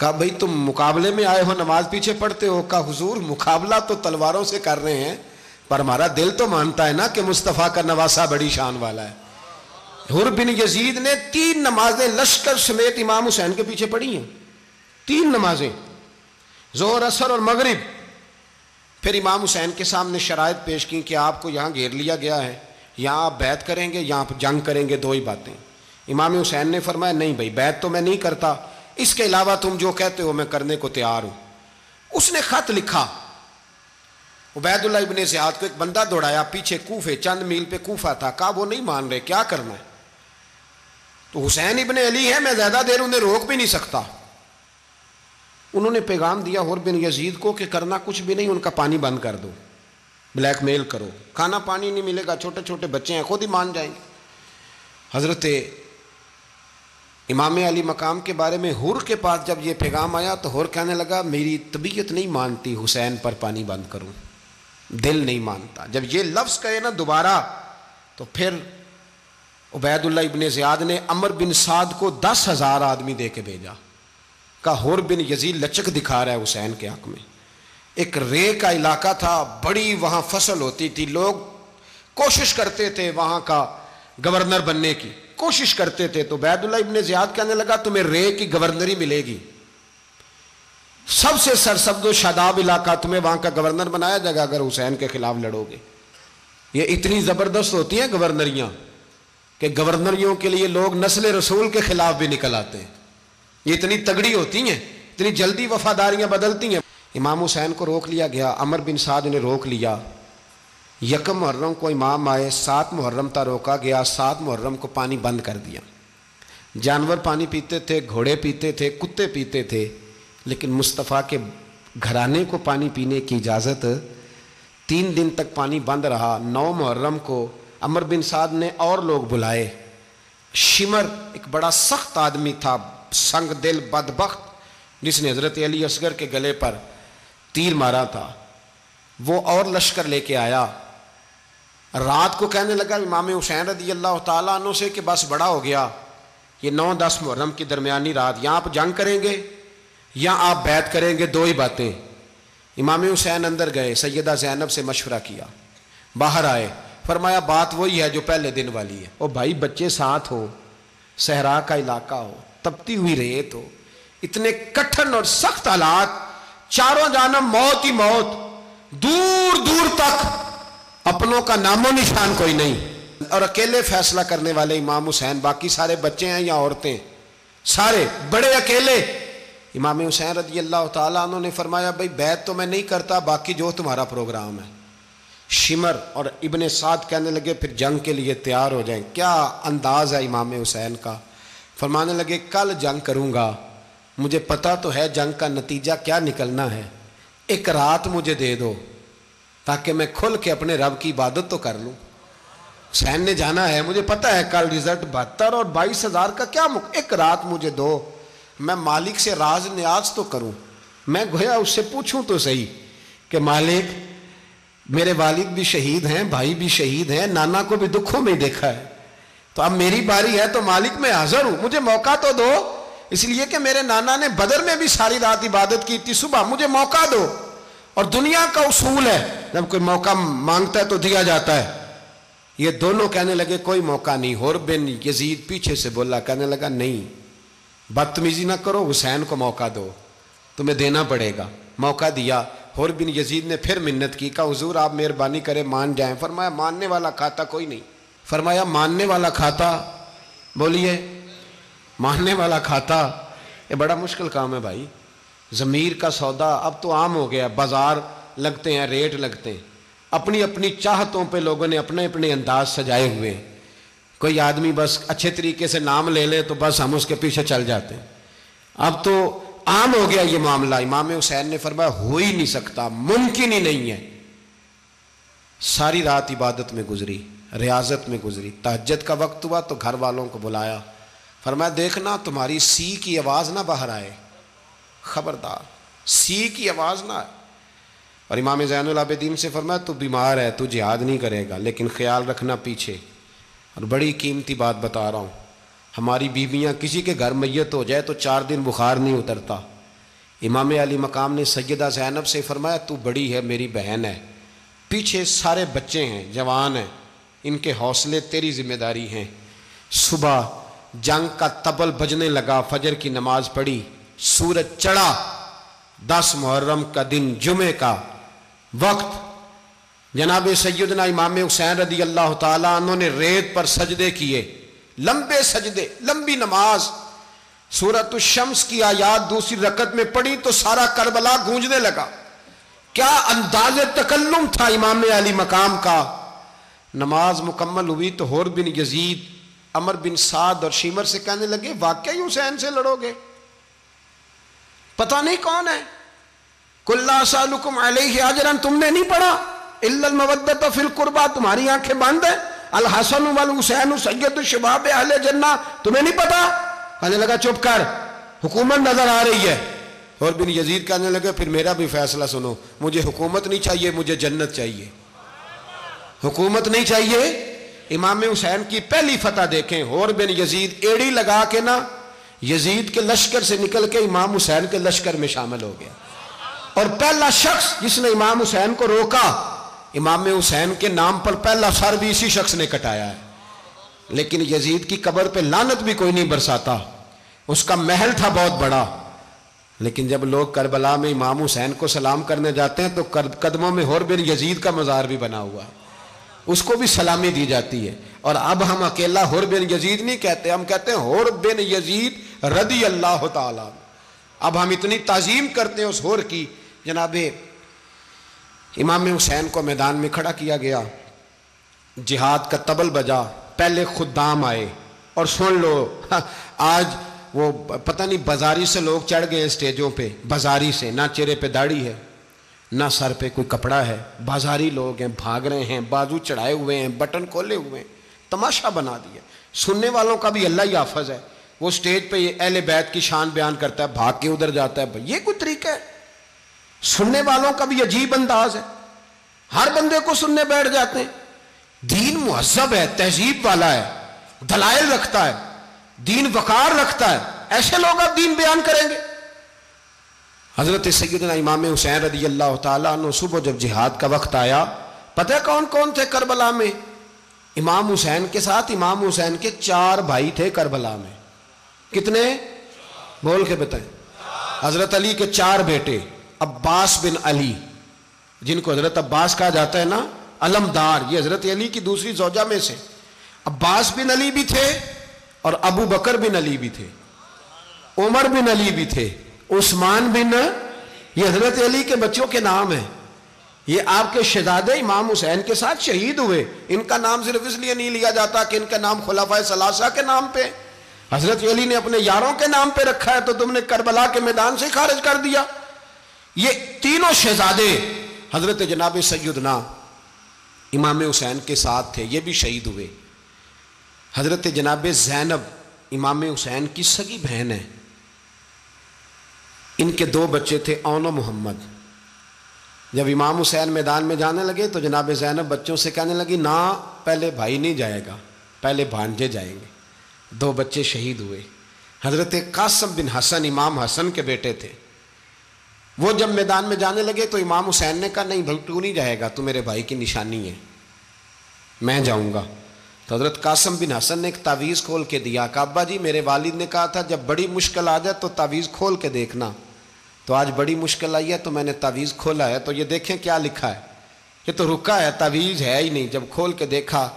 کہا بھئی تم مقابلے میں آئے ہو، نماز پیچھے پڑھتے ہو؟ کہا حضور مقابلہ تو تلواروں سے کر رہے ہیں، پر ہمارا دل تو مانتا ہے نا کہ مصطفیٰ کا نواسہ بڑی شان والا ہے۔ حر بن یزید نے 3 نمازیں لشکر سمیت امام حسین کے پیچھے پڑھی ہیں، 3 نمازیں، ظہر عصر اور مغرب۔ پھر امام حسین کے سامنے شرائط پیش کی کہ آپ کو یہاں گھیر لیا گیا ہے، یہاں آپ بیعت کریں گے، یہاں جنگ کریں گے، 2 ہی باتیں۔ امام حسین نے فرمایا نہیں بھائی، بیعت تو میں نہیں کرتا، اس کے علاوہ تم جو کہتے ہو میں کرنے کو تیار ہوں۔ اس نے خط لکھا، عبید اللہ ابن زیاد کو ایک بندہ دوڑایا پیچھے، کوفے چند میل پہ کوفہ تھا، کہا وہ نہیں مان رہے، کیا کرنا ہے؟ تو حسین ابن علی ہے، میں زیادہ دیر انہیں روک بھی نہیں سکتا۔ انہوں نے پیغام دیا حر بن یزید کو کہ کرنا کچھ بھی نہیں، ان کا پانی بند کر دو، بلیک میل کرو، کھانا پانی نہیں ملے گا، چھوٹے چھوٹے بچے ہیں، خود ہی مان جائیں گے۔ حضرت امام علی مقام کے بارے میں حر کے پاس جب یہ پیغام آیا تو حر کہنے لگا میری طبیعت نہیں مانتی حسین پر پانی بند کروں، دل نہیں مانتا۔ جب یہ لفظ کہے نا دوبارہ، تو پھر عبید اللہ ابن زیاد نے عمر بن سعد کو 10,000 آدمی دے کے بھیجا، کہا حر بن یزید لچک دکھا رہا ہے حسین کے حق میں۔ ایک رے کا علاقہ تھا، بڑی وہاں فصل ہوتی تھی، لوگ کوشش کرتے تھے وہاں کا گورنر بننے کی، کوشش کرتے تھے۔ تو عبید اللہ ابن زیاد کہنے لگا تمہیں رے کی گورنری ملے گی، سب سے سرسبز و شاداب علاقہ، تمہیں وہاں کا گورنر بنایا جائے گا اگر حسین کے خلاف لڑو گے۔ یہ اتنی زبردست ہوتی ہیں گورنریاں کہ گورنریوں کے لیے لوگ نسل رسول کے خلاف بھی نکل آتے ہیں، یہ اتنی تگڑی ہوتی ہیں، اتنی جلدی وفاداریاں بدلتی ہیں۔ امام حسین کو روک لیا گیا، عمر بن سعد نے روک لیا۔ 1 محرم کو امام آئے، 7 محرم تا روکا گیا، 7 محرم کو پانی بند کر دیا۔ جانور پانی پیتے تھے، گھوڑے پیتے تھے، کتے پیتے تھے، لیکن مصطفیٰ کے گھرانے کو پانی پینے کی اجازت۔ 3 دن تک پانی بند رہا۔ 9 محرم کو عمر بن سعد نے اور لوگ بلائے۔ شمر ایک بڑا سخت آدمی تھا، سنگ دل بدبخت، جس نے حضرت علی اصغر کے گلے پر تیر مارا تھا، وہ اور لشکر لے کے آیا۔ رات کو کہنے لگا امام حسین رضی اللہ تعالیٰ عنہ سے کہ بس بڑا ہو گیا، یہ 9-10 محرم کی درمیانی رات، یا آپ جنگ کریں گے یا آپ بیعت کریں گے، 2 ہی باتیں۔ امام حسین اندر گئے، سیدہ زینب سے مشورہ کیا، باہر آئے، فرمایا بات وہی ہے جو پہلے دن والی ہے۔ او بھائی بچے ساتھ ہو، صحرا کا علاقہ ہو، تپتی ہوئی ریت ہو، اتنے کٹھن اور سخت حالات، چاروں جانب موت ہی موت، دور دور تک اپنوں کا نام و نشان کوئی نہیں، اور اکیلے فیصلہ کرنے والے امام حسین، باقی سارے بچے ہیں یا عورتیں، سارے بڑے اکیلے۔ امام حسین رضی اللہ تعالیٰ عنہ نے فرمایا بھائی بیعت تو میں نہیں کرتا، باقی جو تمہارا پروگرام ہے۔ شمر اور ابن سعد کہنے لگے پھر جنگ کے لیے تیار ہو جائیں۔ کیا انداز ہے امام حسین کا، فرمانے لگے کل جنگ کروں گا، مجھے پتا تو ہے جنگ کا نتیجہ کیا نکلنا ہے، 1 رات مجھے دے دو تاکہ میں کھل کے اپنے رب کی عبادت تو کر لوں۔ حسین نے جانا ہے، مجھے پتا ہے کل رزلٹ 72 اور 22,000 کا کیا 1 رات مجھے دو، میں مالک سے راز نیاز تو کروں، میں گویا اس سے پوچھوں تو صحیح کہ مالک میرے والد بھی شہید ہیں، بھائی بھی شہید ہیں، نانا کو بھی دکھوں میں دیکھا ہے، تو اب میری باری ہے تو مالک میں حاضر ہوں، مجھے موقع تو دو، اس لیے کہ میرے نانا نے بدر میں بھی ساری رات عبادت کی تھی، صبح مجھے موقع دو۔ اور دنیا کا اصول ہے جب کوئی موقع مانگتا ہے تو دیا جاتا ہے۔ یہ دونوں کہنے لگے کوئی موقع نہیں۔ حر بن یزید پیچھے سے بولا، کہنے لگا نہیں بدتمیزی نہ کرو، حسین کو موقع دو، تمہیں دینا پڑے گا۔ موقع دیا۔ حر بن یزید نے پھر منت کی، کہا حضور آپ مہربانی کریں مان جائیں۔ فرمایا ماننے والا کھاتا کوئی نہیں۔ فرمایا ماننے والا کھاتا، بولیے ماننے والا کھاتا، یہ بڑا مشکل کام ہے بھائی۔ ضمیر کا سودا اب تو عام ہو گیا، بازار لگتے ہیں، ریٹ لگتے ہیں، اپنی اپنی چاہتوں پہ لوگوں نے اپنے اپنے انداز سجائے ہوئے ہیں۔ کوئی آدمی بس اچھے طریقے سے نام لے لے تو بس ہم اس کے پیچھے چل جاتے ہیں، اب تو عام ہو گیا یہ معاملہ۔ امام حسین نے فرمایا ہو ہی نہیں سکتا، ممکن ہی نہیں ہے۔ ساری رات عبادت میں گزری، ریاضت میں گزری، تہجد کا وقت ہوا تو گھر والوں کو بلایا، فرمایا دیکھنا تمہاری سی کی آواز نہ باہر آئے، خبردار سی کی آواز نہ آئے۔ اور امام زین العابدین سے فرمایا تو بیمار ہے، تو جہاد نہیں کرے گا، لیکن خیال رکھنا پیچھے۔ اور بڑی قیمتی بات بتا رہا ہوں، ہماری بیویاں کسی کے گھر میت ہو جائے تو 4 دن بخار نہیں اترتا، امام علی مقام نے سیدہ زینب سے فرمایا تو بڑی ہے، میری بہن ہے، پیچھے سارے بچے ہیں، جوان ہیں، ان کے حوصلے تیری ذمہ داری ہیں۔ صبح جنگ کا طبل بجنے لگا، فجر کی نماز پڑھی، سورج چڑھا، 10 محرم کا دن، جمعے کا وقت، جناب سیدنا امام حسین رضی اللہ تعالیٰ عنہ نے ریت پر سجدے کیے، لمبے سجدے، لمبی نماز، سورۃ الشمس کی آیات دوسری رکعت میں پڑھی تو سارا کربلا گونجنے لگا۔ کیا انداز تکلم تھا امام علی مقام کا۔ نماز مکمل ہوئی تو حور بن یزید، عمر بن سعد اور شیمر سے کہنے لگے واقعی حسین سے لڑو گے؟ پتہ نہیں کون ہے۔ قُلْ لَا أَسْأَلُكُمْ عَلَيْهِ أَجْرًا، تم نے نہیں پڑھا إِلَّا الْمَوَدَّةَ فِي الْقُرْبَى، تمہاری آنکھیں بند ہیں، الحسن والحسین سید الشباب اہل جنہ، تمہیں نہیں پتا؟ کہنے لگا چپ کر، حکومت نظر آ رہی ہے۔ اور بن یزید کہنے لگے پھر میرا بھی فیصلہ سنو، مجھے حکومت نہیں چاہیے، مجھے جنت چاہیے۔ حکومت نہیں چاہیے۔ امام حسین کی پہلی فتح دیکھیں، اور بن یزید ایڑی لگا کے نا یزید کے لشکر سے نکل کے امام حسین کے لشکر میں شامل ہو گیا، اور پہلا شخص جس نے امام حسین کو روکا، امام حسین کے نام پر پہلا سر بھی اسی شخص نے کٹایا ہے۔ لیکن یزید کی قبر پہ لعنت بھی کوئی نہیں برساتا، اس کا محل تھا بہت بڑا، لیکن جب لوگ کربلا میں امام حسین کو سلام کرنے جاتے ہیں تو قدموں میں حور بن یزید کا مزار بھی بنا ہوا ہے، اس کو بھی سلامی دی جاتی ہے۔ اور اب ہم اکیلا حور بن یزید نہیں کہتے، ہم کہتے ہیں حور بن یزید رضی اللہ تعالیٰ۔ اب ہم اتنی تعظیم کرتے ہیں اس حور کی۔ جناب امام حسین کو میدان میں کھڑا کیا گیا، جہاد کا طبل بجا، پہلے خدام آئے، اور سن لو آج وہ پتہ نہیں بازاری سے لوگ چڑھ گئے اسٹیجوں پہ، بازاری سے، نہ چہرے پہ داڑھی ہے، نہ سر پہ کوئی کپڑا ہے، بازاری لوگ ہیں، بھاگ رہے ہیں، بازو چڑھائے ہوئے ہیں، بٹن کھولے ہوئے ہیں، تماشا بنا دیا۔ سننے والوں کا بھی اللہ ہی حافظ ہے، وہ سٹیج پہ اہل بیت کی شان بیان کرتا ہے، بھاگ کے ادھر جاتا ہے، یہ کوئی طریقہ ہے؟ سننے والوں کا بھی عجیب انداز ہے، ہر بندے کو سننے بیٹھ جاتے ہیں۔ دین مہذب ہے، تہذیب والا ہے، دلائل رکھتا ہے، دین وقار رکھتا ہے، ایسے لوگ اب دین بیان کریں گے؟ حضرت سیدنا امام حسین رضی اللہ تعالیٰ عنہ صبح جب جہاد کا وقت آیا، پتہ ہے کون کون تھے کربلا میں؟ امام حسین کے ساتھ امام حسین کے 4 بھائی تھے کربلا میں۔ کتنے؟ بول کے بتائیں۔ حضرت علی کے 4 بیٹے، عباس بن علی، جن کو حضرت عباس کہا جاتا ہے نا، علمدار، یہ حضرت علی کی دوسری زوجہ میں سے۔ عباس بن علی بھی تھے، اور ابو بکر بن علی بھی تھے، عمر بن علی بھی تھے، عثمان بن، یہ حضرت علی کے بچوں کے نام ہیں۔ یہ آپ کے شہزادے امام حسین کے ساتھ شہید ہوئے، ان کا نام صرف اس لیے نہیں لیا جاتا کہ ان کا نام خلفائے ثلاثہ کے نام پہ، حضرت علی نے اپنے یاروں کے نام پہ رکھا ہے، تو تم نے کربلا کے میدان سے خارج کر دیا۔ یہ تینوں شہزادے حضرت جناب سیدنا امام حسین کے ساتھ تھے، یہ بھی شہید ہوئے۔ حضرت جناب زینب امام حسین کی سگی بہن ہے، ان کے 2 بچے تھے، اون و محمد۔ جب امام حسین میدان میں جانے لگے تو جناب زینب بچوں سے کہنے لگی نہ، پہلے بھائی نہیں جائے گا، پہلے بھانجے جائیں گے۔ 2 بچے شہید ہوئے۔ حضرت قاسم بن حسن امام حسن کے بیٹے تھے، وہ جب میدان میں جانے لگے تو امام حسین نے کہا نہیں بھائی تو نہیں جائے گا، تو میرے بھائی کی نشانی ہے، میں جاؤں گا۔ تو حضرت قاسم بن حسن نے ایک تعویذ کھول کے دیا کہ ابا جی میرے والد نے کہا تھا جب بڑی مشکل آ جائے تو تعویذ کھول کے دیکھنا، تو آج بڑی مشکل آئی ہے تو میں نے تعویذ کھولا ہے، تو یہ دیکھیں کیا لکھا ہے، یہ تو رکا ہے، تعویذ ہے ہی نہیں۔ جب کھول کے دیکھا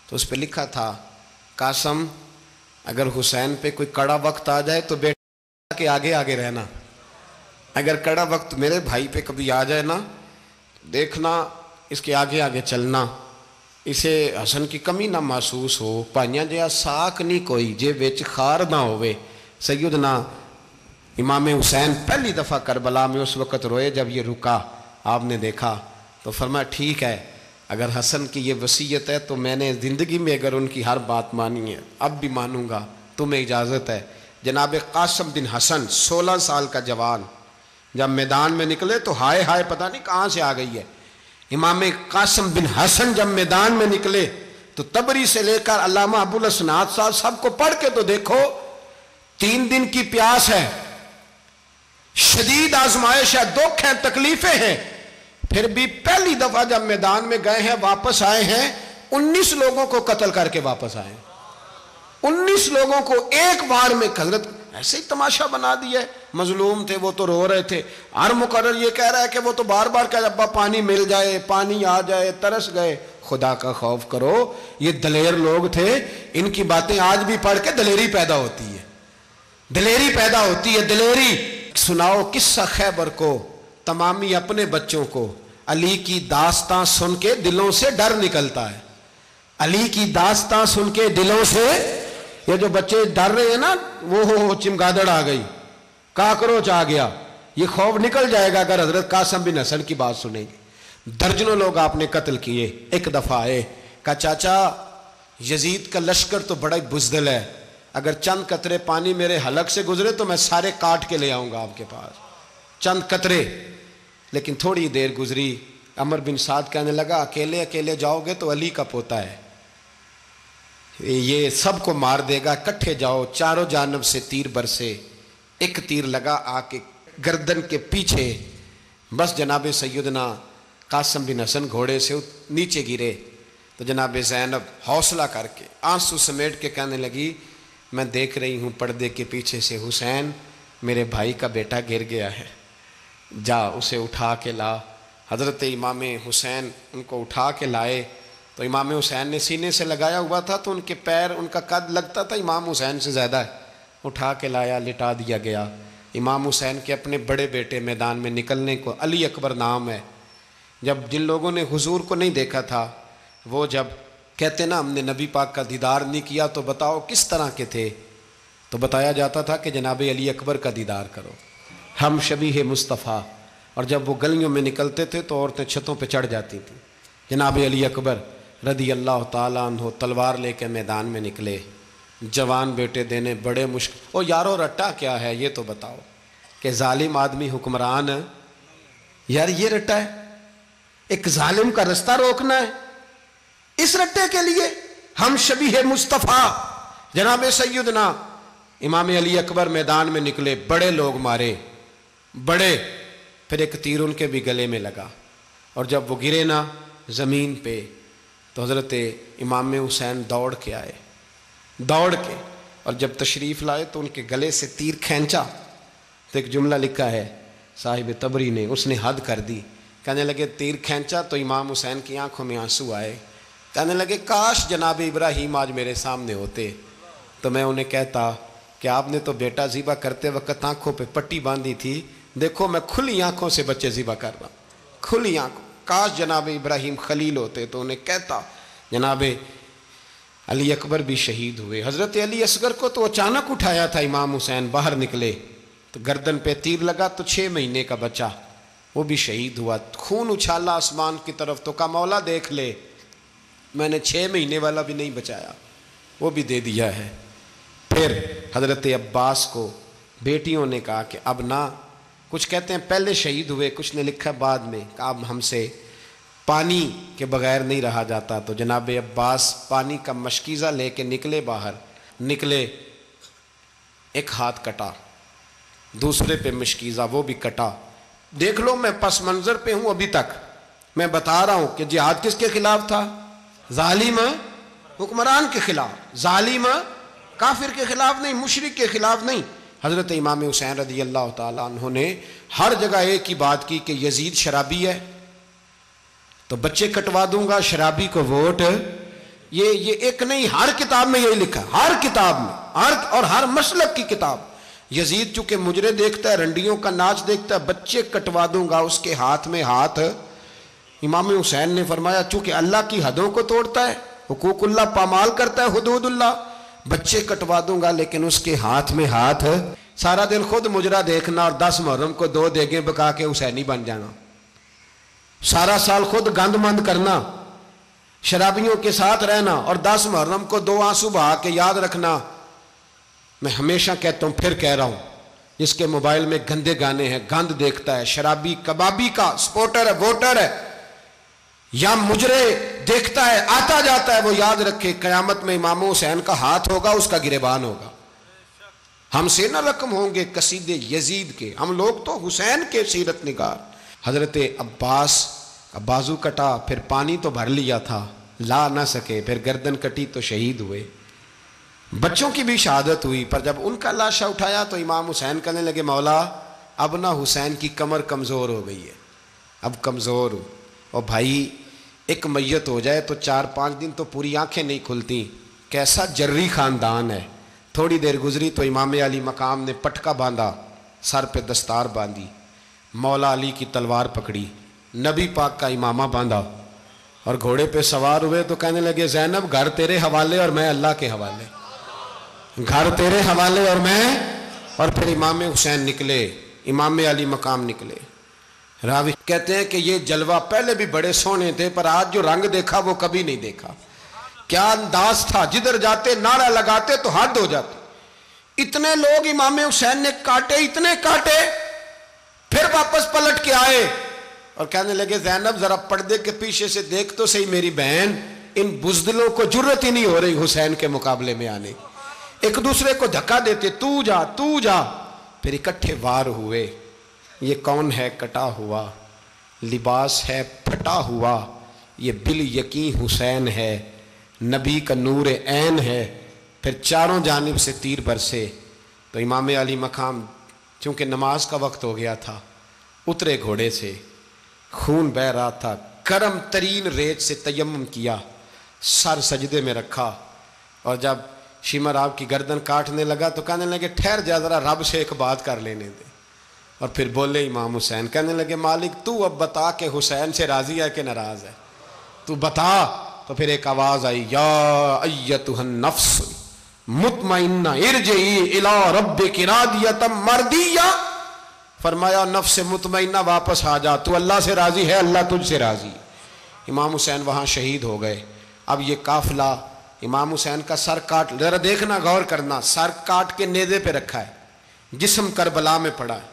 تو اس پہ لکھا تھا قاسم اگر حسین پہ کوئی کڑا وقت آ جائے تو بیٹا کے آگے آگے رہنا، اگر کڑا وقت میرے بھائی پہ کبھی آ جائے نا دیکھنا اس کے آگے آگے چلنا، اسے حسن کی کمی نہ محسوس ہو، پائیاں جہاں ساک نہیں کوئی جے وچ خار نہ ہوئے۔ سیدنا امام حسین پہلی دفعہ کربلا میں اس وقت روئے جب یہ رکا، آپ نے دیکھا تو فرمایا ٹھیک ہے، اگر حسن کی یہ وصیت ہے تو میں نے زندگی میں اگر ان کی ہر بات مانی ہے اب بھی مانوں گا، تمہیں اجازت ہے۔ جناب قاسم بن حسن 16 سال کا جوان جب میدان میں نکلے تو ہائے ہائے پتہ نہیں کہاں سے آ گئی ہے۔ امام قاسم بن حسن جب میدان میں نکلے تو تبری سے لے کر علامہ ابو الاسناد صاحب سب کو پڑھ کے تو دیکھو، 3 دن کی پیاس ہے، شدید آزمائش ہے، دکھ ہیں، تکلیفیں ہیں، پھر بھی پہلی دفعہ جب میدان میں گئے ہیں واپس آئے ہیں 19 لوگوں کو قتل کر کے واپس آئے ہیں۔ 19 لوگوں کو ایک بار میں حضرت ایسے ہی تماشا بنا دیا ہے۔ مظلوم تھے وہ تو رو رہے تھے، ہر مقرر یہ کہہ رہا ہے کہ وہ تو بار بار کہہ ابا پانی مل جائے، پانی آ جائے، ترس گئے۔ خدا کا خوف کرو، یہ دلیر لوگ تھے، ان کی باتیں آج بھی پڑھ کے دلیری پیدا ہوتی ہے، دلیری پیدا ہوتی ہے، دلیری۔ سناؤ قصہ خیبر کو، تمامی اپنے بچوں کو علی کی داستان سن کے دلوں سے ڈر نکلتا ہے، علی کی داستان سن کے دلوں سے۔ یہ جو بچے ڈر رہے ہیں نا، وہ چمگادڑ آ گئی، کاکروچ آ گیا، یہ خوف نکل جائے گا اگر حضرت قاسم بن حسن کی بات سنیں گے۔ درجنوں لوگ آپ نے قتل کیے۔ ایک دفعہ آئے، کہا چاچا یزید کا لشکر تو بڑا بزدل ہے، اگر چند قطرے پانی میرے حلق سے گزرے تو میں سارے کاٹ کے لے آؤں گا آپ کے پاس، چند قطرے۔ لیکن تھوڑی دیر گزری، عمر بن سعد کہنے لگا اکیلے اکیلے جاؤ گے تو علی کا پوتا ہے، یہ سب کو مار دے گا، اکٹھے جاؤ۔ چاروں جانب سے تیر برسے، ایک تیر لگا آ کے گردن کے پیچھے، بس جناب سیدنا قاسم بن حسن گھوڑے سے نیچے گرے تو جناب زینب حوصلہ کر کے آنسو سمیٹ کے کہنے لگی میں دیکھ رہی ہوں پردے کے پیچھے سے حسین میرے بھائی کا بیٹا گر گیا ہے، جا اسے اٹھا کے لا۔ حضرت امام حسین ان کو اٹھا کے لائے تو امام حسین نے سینے سے لگایا ہوا تھا تو ان کے پیر، ان کا قد لگتا تھا امام حسین سے زیادہ ہے، اٹھا کے لایا، لٹا دیا گیا۔ امام حسین کے اپنے بڑے بیٹے میدان میں نکلنے کو، علی اکبر نام ہے، جب جن لوگوں نے حضور کو نہیں دیکھا تھا وہ جب کہتے نا ہم نے نبی پاک کا دیدار نہیں کیا تو بتاؤ کس طرح کے تھے، تو بتایا جاتا تھا کہ جناب علی اکبر کا دیدار کرو، ہم شبیہ مصطفیٰ۔ اور جب وہ گلیوں میں نکلتے تھے تو عورتیں چھتوں پہ چڑھ جاتی تھیں۔ جناب علی اکبر رضی اللہ تعالیٰ عنہ تلوار لے کے میدان میں نکلے، جوان بیٹے دینے بڑے مشکل۔ او یارو رٹا کیا ہے یہ تو بتاؤ، کہ ظالم آدمی حکمران، یار یہ رٹا ہے، ایک ظالم کا رستہ روکنا ہے، اس رٹے کے لیے ہم شبیہ مصطفیٰ۔ جناب سیدنا امام علی اکبر میدان میں نکلے، بڑے لوگ مارے، بڑے، پھر ایک تیر ان کے بھی گلے میں لگا، اور جب وہ گرے نا زمین پہ تو حضرت امام حسین دوڑ کے آئے، دوڑ کے، اور جب تشریف لائے تو ان کے گلے سے تیر کھینچا تو ایک جملہ لکھا ہے صاحب تبری نے، اس نے حد کر دی، کہنے لگے تیر کھینچا تو امام حسین کی آنکھوں میں آنسو آئے، کہنے لگے کاش جناب ابراہیم آج میرے سامنے ہوتے تو میں انہیں کہتا کہ آپ نے تو بیٹا ذبح کرتے وقت آنکھوں پہ پٹی باندھی تھی، دیکھو میں کھلی آنکھوں سے بچے ذبح کر رہا ہوں، کھلی آنکھوں، کاش جناب ابراہیم خلیل ہوتے تو انہیں کہتا۔ جناب علی اکبر بھی شہید ہوئے۔ حضرت علی اصغر کو تو اچانک اٹھایا تھا امام حسین، باہر نکلے تو گردن پہ تیر لگا تو 6 مہینے کا بچہ وہ بھی شہید ہوا، خون اچھالا آسمان کی طرف تو کہا مولا دیکھ لے میں نے 6 مہینے والا بھی نہیں بچایا، وہ بھی دے دیا ہے۔ پھر حضرت عباس کو بیٹیوں نے کہا کہ اب نہ، کچھ کہتے ہیں پہلے شہید ہوئے، کچھ نے لکھا بعد میں، کہ اب ہم سے پانی کے بغیر نہیں رہا جاتا، تو جناب عباس پانی کا مشکیزہ لے کے نکلے، باہر نکلے، ایک ہاتھ کٹا، دوسرے پہ مشکیزہ وہ بھی کٹا۔ دیکھ لو میں پس منظر پہ ہوں ابھی تک، میں بتا رہا ہوں کہ جہاد کس کے خلاف تھا؟ ظالم حکمران کے خلاف، ظالم کافر کے خلاف نہیں، مشرک کے خلاف نہیں۔ حضرت امام حسین رضی اللہ تعالیٰ عنہ نے ہر جگہ ایک ہی بات کی کہ یزید شرابی ہے تو بچے کٹوا دوں گا، شرابی کو ووٹ۔ یہ ایک نہیں، ہر کتاب میں یہی لکھا، ہر کتاب میں، اور ہر مسلک کی کتاب۔ یزید چونکہ مجرے دیکھتا ہے، رنڈیوں کا ناچ دیکھتا ہے، بچے کٹوا دوں گا، اس کے ہاتھ میں ہاتھ۔ امام حسین نے فرمایا چونکہ اللہ کی حدوں کو توڑتا ہے، حقوق اللہ پامال کرتا ہے، حدود اللہ، بچے کٹوا دوں گا لیکن اس کے ہاتھ میں ہاتھ۔ سارا دن خود مجرا دیکھنا اور 10 محرم کو 2 دیگیں پکا کے حسینی بن جانا، سارا سال خود گند مند کرنا، شرابیوں کے ساتھ رہنا اور 10 محرم کو 2 آنسو بہا کے یاد رکھنا۔ میں ہمیشہ کہتا ہوں، پھر کہہ رہا ہوں، جس کے موبائل میں گندے گانے ہیں، گند دیکھتا ہے، شرابی کبابی کا سپورٹر ہے، ووٹر ہے، یا مجرے دیکھتا ہے آتا جاتا ہے، وہ یاد رکھے قیامت میں امام حسین کا ہاتھ ہوگا، اس کا گریبان ہوگا۔ ہم سے نہ رقم ہوں گے قصیدے یزید کے، ہم لوگ تو حسین کے سیرت نگار۔ حضرت عباس کا بازو کٹا، پھر پانی تو بھر لیا تھا، لا نہ سکے، پھر گردن کٹی تو شہید ہوئے۔ بچوں کی بھی شہادت ہوئی، پر جب ان کا لاشا اٹھایا تو امام حسین کہنے لگے مولا اب نہ حسین کی کمر کمزور ہو گئی ہے، اب کمزور ہو۔ اور بھائی ایک میت ہو جائے تو 4-5 دن تو پوری آنکھیں نہیں کھلتی، کیسا جری خاندان ہے۔ تھوڑی دیر گزری تو امام علی مقام نے پٹکا باندھا، سر پہ دستار باندھی، مولا علی کی تلوار پکڑی، نبی پاک کا امامہ باندھا اور گھوڑے پہ سوار ہوئے تو کہنے لگے زینب گھر تیرے حوالے اور میں اللہ کے حوالے، گھر تیرے حوالے اور میں۔ اور پھر امام حسین نکلے، امام علی مقام نکلے۔ راوی کہتے ہیں کہ یہ جلوہ پہلے بھی بڑے سونے تھے، پر آج جو رنگ دیکھا وہ کبھی نہیں دیکھا۔ کیا انداز تھا، جدھر جاتے نعرہ لگاتے تو حد ہو جاتے۔ اتنے لوگ امام حسین نے کاٹے، اتنے کاٹے، پھر واپس پلٹ کے آئے اور کہنے لگے زینب ذرا پردے کے پیچھے سے دیکھ تو صحیح میری بہن، ان بزدلوں کو جرت ہی نہیں ہو رہی حسین کے مقابلے میں آنے، ایک دوسرے کو دھکا دیتے، تو جا تو جا۔ پھر اکٹھے وار ہوئے۔ یہ کون ہے کٹا ہوا، لباس ہے پھٹا ہوا، یہ بال یقین حسین ہے، نبی کا نور عین ہے۔ پھر چاروں جانب سے تیر برسے تو امام علی مقام چونکہ نماز کا وقت ہو گیا تھا، اترے گھوڑے سے، خون بہہ رہا تھا، گرم ترین ریت سے تیمم کیا، سر سجدے میں رکھا، اور جب شمر آپ کی گردن کاٹنے لگا تو کہنے لگے ٹھہر جا ذرا رب سے ایک بات کر لینے دے۔ اور پھر بولے امام حسین، کہنے لگے مالک تو اب بتا کہ حسین سے راضی ہے کہ ناراض ہے، تو بتا۔ تو پھر ایک آواز آئی، یا ایتھا النفس مطمئنہ ارجعی الی ربک راضیۃ مرضیہ، فرمایا نفس مطمئنہ واپس آ جا، تو اللہ سے راضی ہے، اللہ تجھ سے راضی۔ امام حسین وہاں شہید ہو گئے۔ اب یہ قافلہ امام حسین کا سر کاٹ، ذرا دیکھنا غور کرنا، سر کاٹ کے نیزے پہ رکھا ہے، جسم کربلا میں پڑا ہے،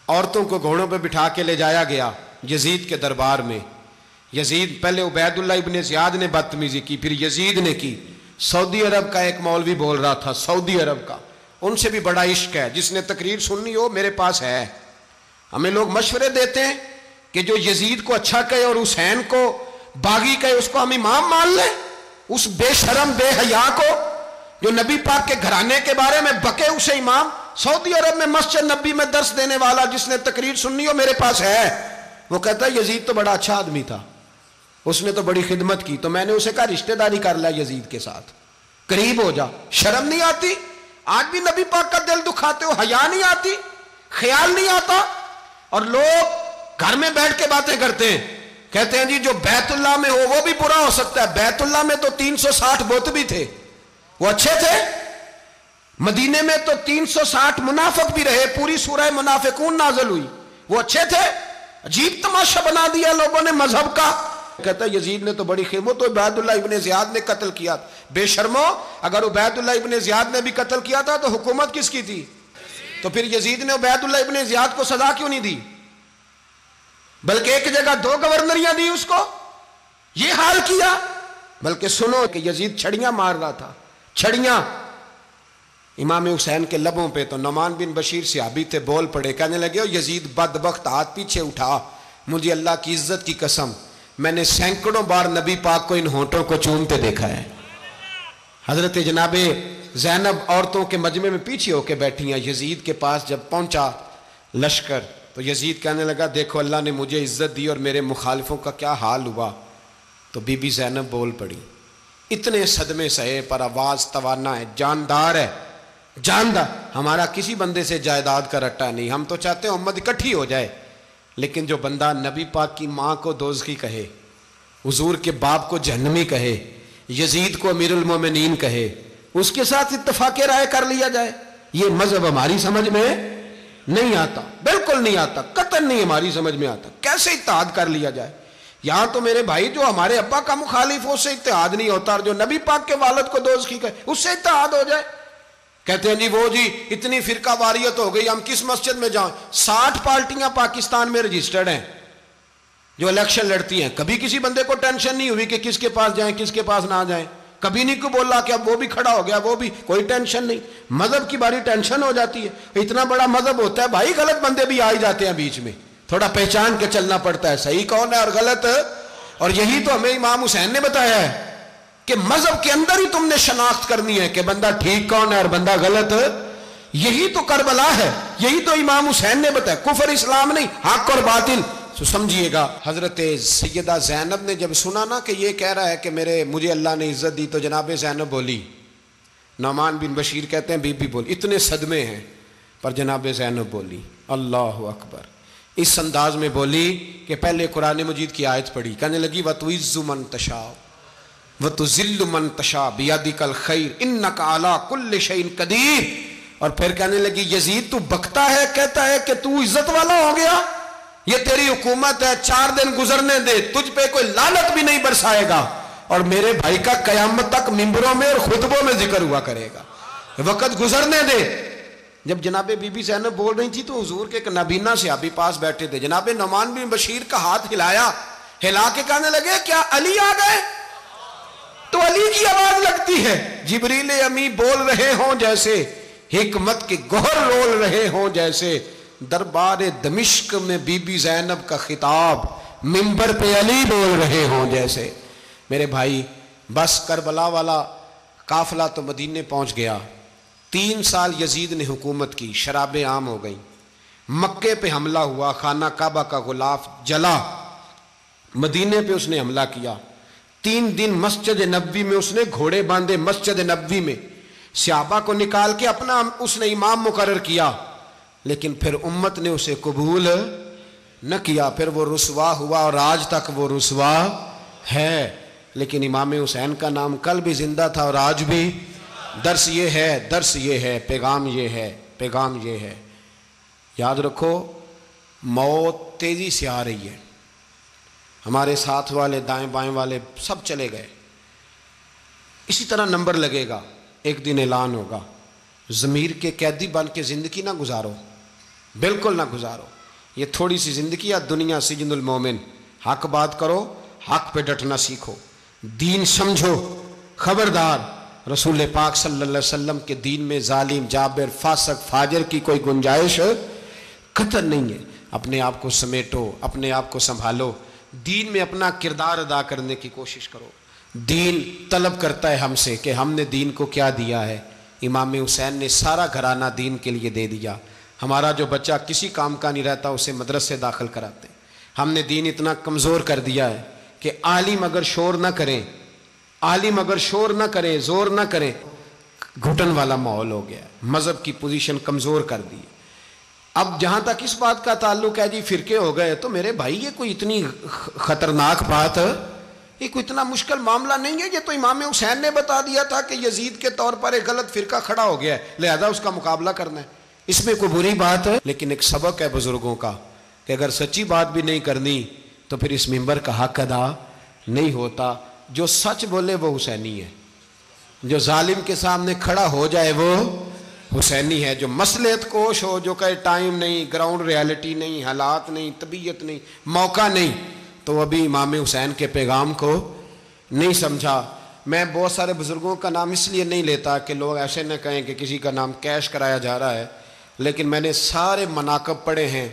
عورتوں کو گھوڑوں پہ بٹھا کے لے جایا گیا یزید کے دربار میں۔ یزید پہلے عبید اللہ ابن زیاد نے بدتمیزی کی، پھر یزید نے کی۔ سعودی عرب کا ایک مولوی بول رہا تھا، سعودی عرب کا، ان سے بھی بڑا عشق ہے، جس نے تقریر سننی ہو میرے پاس ہے۔ ہمیں لوگ مشورے دیتے ہیں کہ جو یزید کو اچھا کہے اور حسین کو باغی کہے اس کو ہم امام مان لیں، اس بے شرم بے حیا کو جو نبی پاک کے گھرانے کے بارے میں بکے اسے امام۔ سعودی عرب میں مسجد نبی میں درس دینے والا جس نے تقریر سننی ہو میرے پاس ہے، وہ کہتا ہے یزید تو بڑا اچھا آدمی تھا، اس نے تو بڑی خدمت کی، تو میں نے اسے کہا رشتہ داری کر لیا یزید کے ساتھ، قریب ہو جا۔ شرم نہیں آتی؟ آج بھی نبی پاک کا دل دکھاتے ہو، حیا نہیں آتی، خیال نہیں آتا؟ اور لوگ گھر میں بیٹھ کے باتیں کرتے ہیں، کہتے ہیں جی جو بیت اللہ میں ہو وہ بھی برا ہو سکتا ہے۔ بیت اللہ میں تو 360 بت بھی تھے، وہ اچھے تھے۔ مدینے میں تو 360 منافق بھی رہے، پوری سورہ منافقون نازل ہوئی، وہ اچھے تھے۔ عجیب تماشا بنا دیا لوگوں نے مذہب کا۔ کہتا ہے یزید نے تو بڑی خدمت، تو عبید اللہ ابن زیاد نے قتل کیا۔ بے شرمو، اگر عبید اللہ ابن زیاد نے بھی قتل کیا تھا تو حکومت کس کی تھی؟ تو پھر یزید نے عبید اللہ ابن زیاد کو سزا کیوں نہیں دی، بلکہ ایک جگہ 2 گورنریاں دی اس کو؟ یہ حال کیا۔ بلکہ سنو کہ یزید چھڑیاں مار رہا تھا، چھڑیاں امام حسین کے لبوں پہ۔ تو نعمان بن بشیر صحابی تھے، بول پڑے، کہنے لگے یزید بدبخت، ہاتھ پیچھے اٹھا، مجھے اللہ کی عزت کی قسم میں نے سینکڑوں بار نبی پاک کو ان ہونٹوں کو چومتے دیکھا ہے۔ حضرت جناب زینب عورتوں کے مجمع میں پیچھے ہو کے بیٹھی ہیں۔ یزید کے پاس جب پہنچا لشکر تو یزید کہنے لگا دیکھو اللہ نے مجھے عزت دی اور میرے مخالفوں کا کیا حال ہوا۔ تو بی بی زینب بول پڑی، اتنے صدمے سہے پر آواز توانا ہے، جاندار ہے، جاندار۔ ہمارا کسی بندے سے جائیداد کا رٹا نہیں، ہم تو چاہتے ہیں امت اکٹھی ہو جائے، لیکن جو بندہ نبی پاک کی ماں کو دوزخی کہے، حضور کے باپ کو جہنمی کہے، یزید کو امیر المومنین کہے، اس کے ساتھ اتفاق رائے کر لیا جائے، یہ مذہب ہماری سمجھ میں نہیں آتا، بالکل نہیں آتا، قطعاً نہیں ہماری سمجھ میں آتا۔ کیسے اتحاد کر لیا جائے؟ یہاں تو میرے بھائی جو ہمارے ابا کا مخالف ہو اس سے اتحاد نہیں ہوتا، اور جو نبی پاک کے والد کو دوزخی کہے اس سے اتحاد ہو جائے۔ کہتے ہیں جی وہ جی اتنی فرقہ واریت ہو گئی، ہم کس مسجد میں جائیں؟ 60 پارٹیاں پاکستان میں رجسٹرڈ ہیں جو الیکشن لڑتی ہیں، کبھی کسی بندے کو ٹینشن نہیں ہوئی کہ کس کے پاس جائیں کس کے پاس نہ جائیں۔ کبھی نہیں کوئی بولا کہ اب وہ بھی کھڑا ہو گیا، وہ بھی، کوئی ٹینشن نہیں۔ مذہب کی باری ٹینشن ہو جاتی ہے، اتنا بڑا مذہب ہوتا ہے بھائی، غلط بندے بھی آ ہی جاتے ہیں بیچ میں، تھوڑا پہچان کے چلنا پڑتا ہے صحیح کون ہے اور غلط۔ اور یہی تو ہمیں امام حسین نے بتایا ہے کہ مذہب کے اندر ہی تم نے شناخت کرنی ہے کہ بندہ ٹھیک کون ہے اور بندہ غلط۔ یہی تو کربلا ہے، یہی تو امام حسین نے بتایا، کفر اسلام نہیں، حق اور باطل۔ تو سمجھیے گا، حضرت سیدہ زینب نے جب سنا نا کہ یہ کہہ رہا ہے کہ مجھے اللہ نے عزت دی، تو جناب زینب بولی، نعمان بن بشیر کہتے ہیں بی بی بولی، اتنے صدمے ہیں پر جناب زینب بولی اللہ اکبر، اس انداز میں بولی کہ پہلے قرآن مجید کی آیت پڑھی، کہنے لگی وَتُعِزُّ مَن تَشَاءُ وَتُذِلُّ مَن تَشَاءُ بِيَدِكَ الْخَيْرُ إِنَّكَ عَلَىٰ كُلِّ شَيْءٍ قَدِيرٌ۔ اور پھر کہنے لگی یزید تو بکتا ہے، کہتا ہے کہ تو عزت والا ہو گیا، یہ تیری حکومت ہے، 4 دن گزرنے دے، تجھ پہ کوئی لعنت بھی نہیں برسائے گا، اور میرے بھائی کا قیامت تک ممبروں میں اور خطبوں میں ذکر ہوا کرے گا، وقت گزرنے دے۔ جب جناب بی بی زینب بول رہی تھی تو حضور کے ایک نابینا صحابی پاس بیٹھے تھے، جناب نعمان بن بشیر کا ہاتھ ہلایا، ہلا کے کہنے لگے کیا علی آ گئے؟ تو علی کی آواز لگتی ہے، جبریل امی بول رہے ہوں جیسے، حکمت کے گوہر رول رہے ہوں جیسے، دربار دمشق میں بی بی زینب کا خطاب، منبر پہ علی بول رہے ہوں جیسے۔ میرے بھائی بس کربلا والا قافلہ تو مدینے پہنچ گیا، 3 سال یزید نے حکومت کی، شرابیں عام ہو گئیں، مکے پہ حملہ ہوا، خانہ کعبہ کا غلاف جلا، مدینے پہ اس نے حملہ کیا، 3 دن مسجد نبوی میں اس نے گھوڑے باندھے، مسجد نبوی میں صحابہ کو نکال کے اپنا اس نے امام مقرر کیا، لیکن پھر امت نے اسے قبول نہ کیا، پھر وہ رسوا ہوا اور آج تک وہ رسوا ہے۔ لیکن امام حسین کا نام کل بھی زندہ تھا اور آج بھی۔ درس یہ ہے، پیغام یہ ہے، یاد رکھو موت تیزی سے آ رہی ہے، ہمارے ساتھ والے دائیں بائیں والے سب چلے گئے، اسی طرح نمبر لگے گا، ایک دن اعلان ہوگا۔ ضمیر کے قیدی بن کے زندگی نہ گزارو، بالکل نہ گزارو، یہ تھوڑی سی زندگی ہے، دنیا سجن المومن۔ حق بات کرو، حق پہ ڈٹنا سیکھو، دین سمجھو، خبردار رسول پاک صلی اللہ علیہ وسلم کے دین میں ظالم، جابر، فاسق، فاجر کی کوئی گنجائش قطع نہیں ہے۔ اپنے آپ کو سمیٹو، اپنے آپ کو سنبھالو، دین میں اپنا کردار ادا کرنے کی کوشش کرو۔ دین طلب کرتا ہے ہم سے کہ ہم نے دین کو کیا دیا ہے۔ امام حسین نے سارا گھرانہ دین کے لیے دے دیا۔ ہمارا جو بچہ کسی کام کا نہیں رہتا اسے مدرسے داخل کراتے ہیں۔ ہم نے دین اتنا کمزور کر دیا ہے کہ عالم اگر شور نہ کریں، زور نہ کریں، گھٹن والا ماحول ہو گیا ہے، مذہب کی پوزیشن کمزور کر دی۔ اب جہاں تک اس بات کا تعلق ہے جی فرقے ہو گئے، تو میرے بھائی یہ کوئی اتنی خطرناک بات ہے، یہ کوئی اتنا مشکل معاملہ نہیں ہے، یہ تو امام حسین نے بتا دیا تھا کہ یزید کے طور پر ایک غلط فرقہ کھڑا ہو گیا ہے، لہذا اس کا مقابلہ کرنا ہے، اس میں کوئی بری بات ہے؟ لیکن ایک سبق ہے بزرگوں کا کہ اگر سچی بات بھی نہیں کرنی تو پھر اس منبر کا حق ادا نہیں ہوتا۔ جو سچ بولے وہ حسینی ہے، جو ظالم کے سامنے کھڑا ہو جائے وہ حسینی ہے، جو مصلحت کوش ہو، جو کہے ٹائم نہیں، گراؤنڈ ریالٹی نہیں، حالات نہیں، طبیعت نہیں، موقع نہیں، تو ابھی امام حسین کے پیغام کو نہیں سمجھا۔ میں بہت سارے بزرگوں کا نام اس لیے نہیں لیتا کہ لوگ ایسے نہ کہیں کہ کسی کا نام کیش کرایا جا رہا ہے، لیکن میں نے سارے مناقب پڑھے ہیں،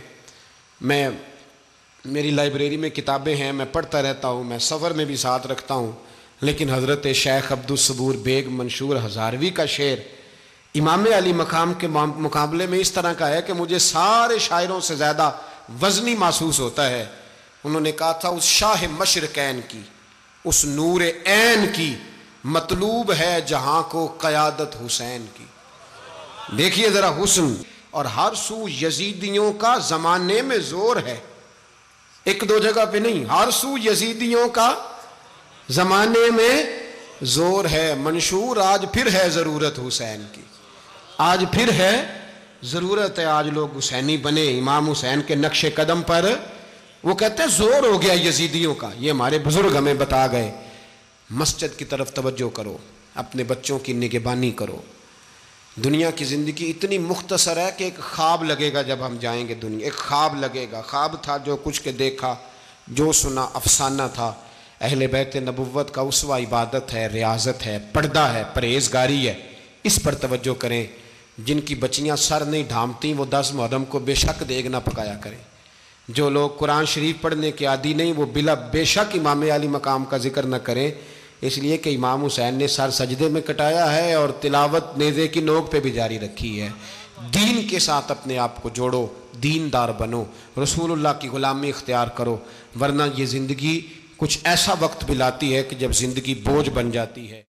میری لائبریری میں کتابیں ہیں، میں پڑھتا رہتا ہوں، میں سفر میں بھی ساتھ رکھتا ہوں، لیکن حضرت شیخ عبدالصبور بیگ منشور ہزاروی کا شعر امام علی مقام کے مقابلے میں اس طرح کا ہے کہ مجھے سارے شاعروں سے زیادہ وزنی محسوس ہوتا ہے۔ انہوں نے کہا تھا اس شاہ مشرقین کی، اس نور عین کی، مطلوب ہے جہاں کو قیادت حسین کی۔ دیکھیے ذرا حسن، اور ہر سو یزیدیوں کا زمانے میں زور ہے، ایک دو جگہ پہ نہیں، ہر سو یزیدیوں کا زمانے میں زور ہے۔ منشور آج پھر ہے ضرورت حسین کی، آج پھر ہے ضرورت ہے، آج لوگ حسینی بنے، امام حسین کے نقش قدم پر۔ وہ کہتے ہیں زور ہو گیا یزیدیوں کا، یہ ہمارے بزرگ ہمیں بتا گئے۔ مسجد کی طرف توجہ کرو، اپنے بچوں کی نگہبانی کرو۔ دنیا کی زندگی اتنی مختصر ہے کہ ایک خواب لگے گا جب ہم جائیں گے دنیا، ایک خواب لگے گا، خواب تھا جو کچھ کے دیکھا، جو سنا افسانہ تھا، اہل بیت نبوت کا اسوہ عبادت ہے، ریاضت ہے، پردہ ہے، پرہیزگاری ہے، اس پر توجہ کریں۔ جن کی بچیاں سر نہیں ڈھانپتیں وہ 10 محرم کو بے شک دیگ نہ پکایا کریں۔ جو لوگ قرآن شریف پڑھنے کے عادی نہیں وہ بے شک امام علی مقام کا ذکر نہ کریں، اس لیے کہ امام حسین نے سر سجدے میں کٹایا ہے اور تلاوت نیزے کی نوک پہ بھی جاری رکھی ہے۔ دین کے ساتھ اپنے آپ کو جوڑو، دیندار بنو، رسول اللہ کی غلامی اختیار کرو، ورنہ یہ زندگی کچھ ایسا وقت بھی لاتی ہے کہ جب زندگی بوجھ بن جاتی ہے۔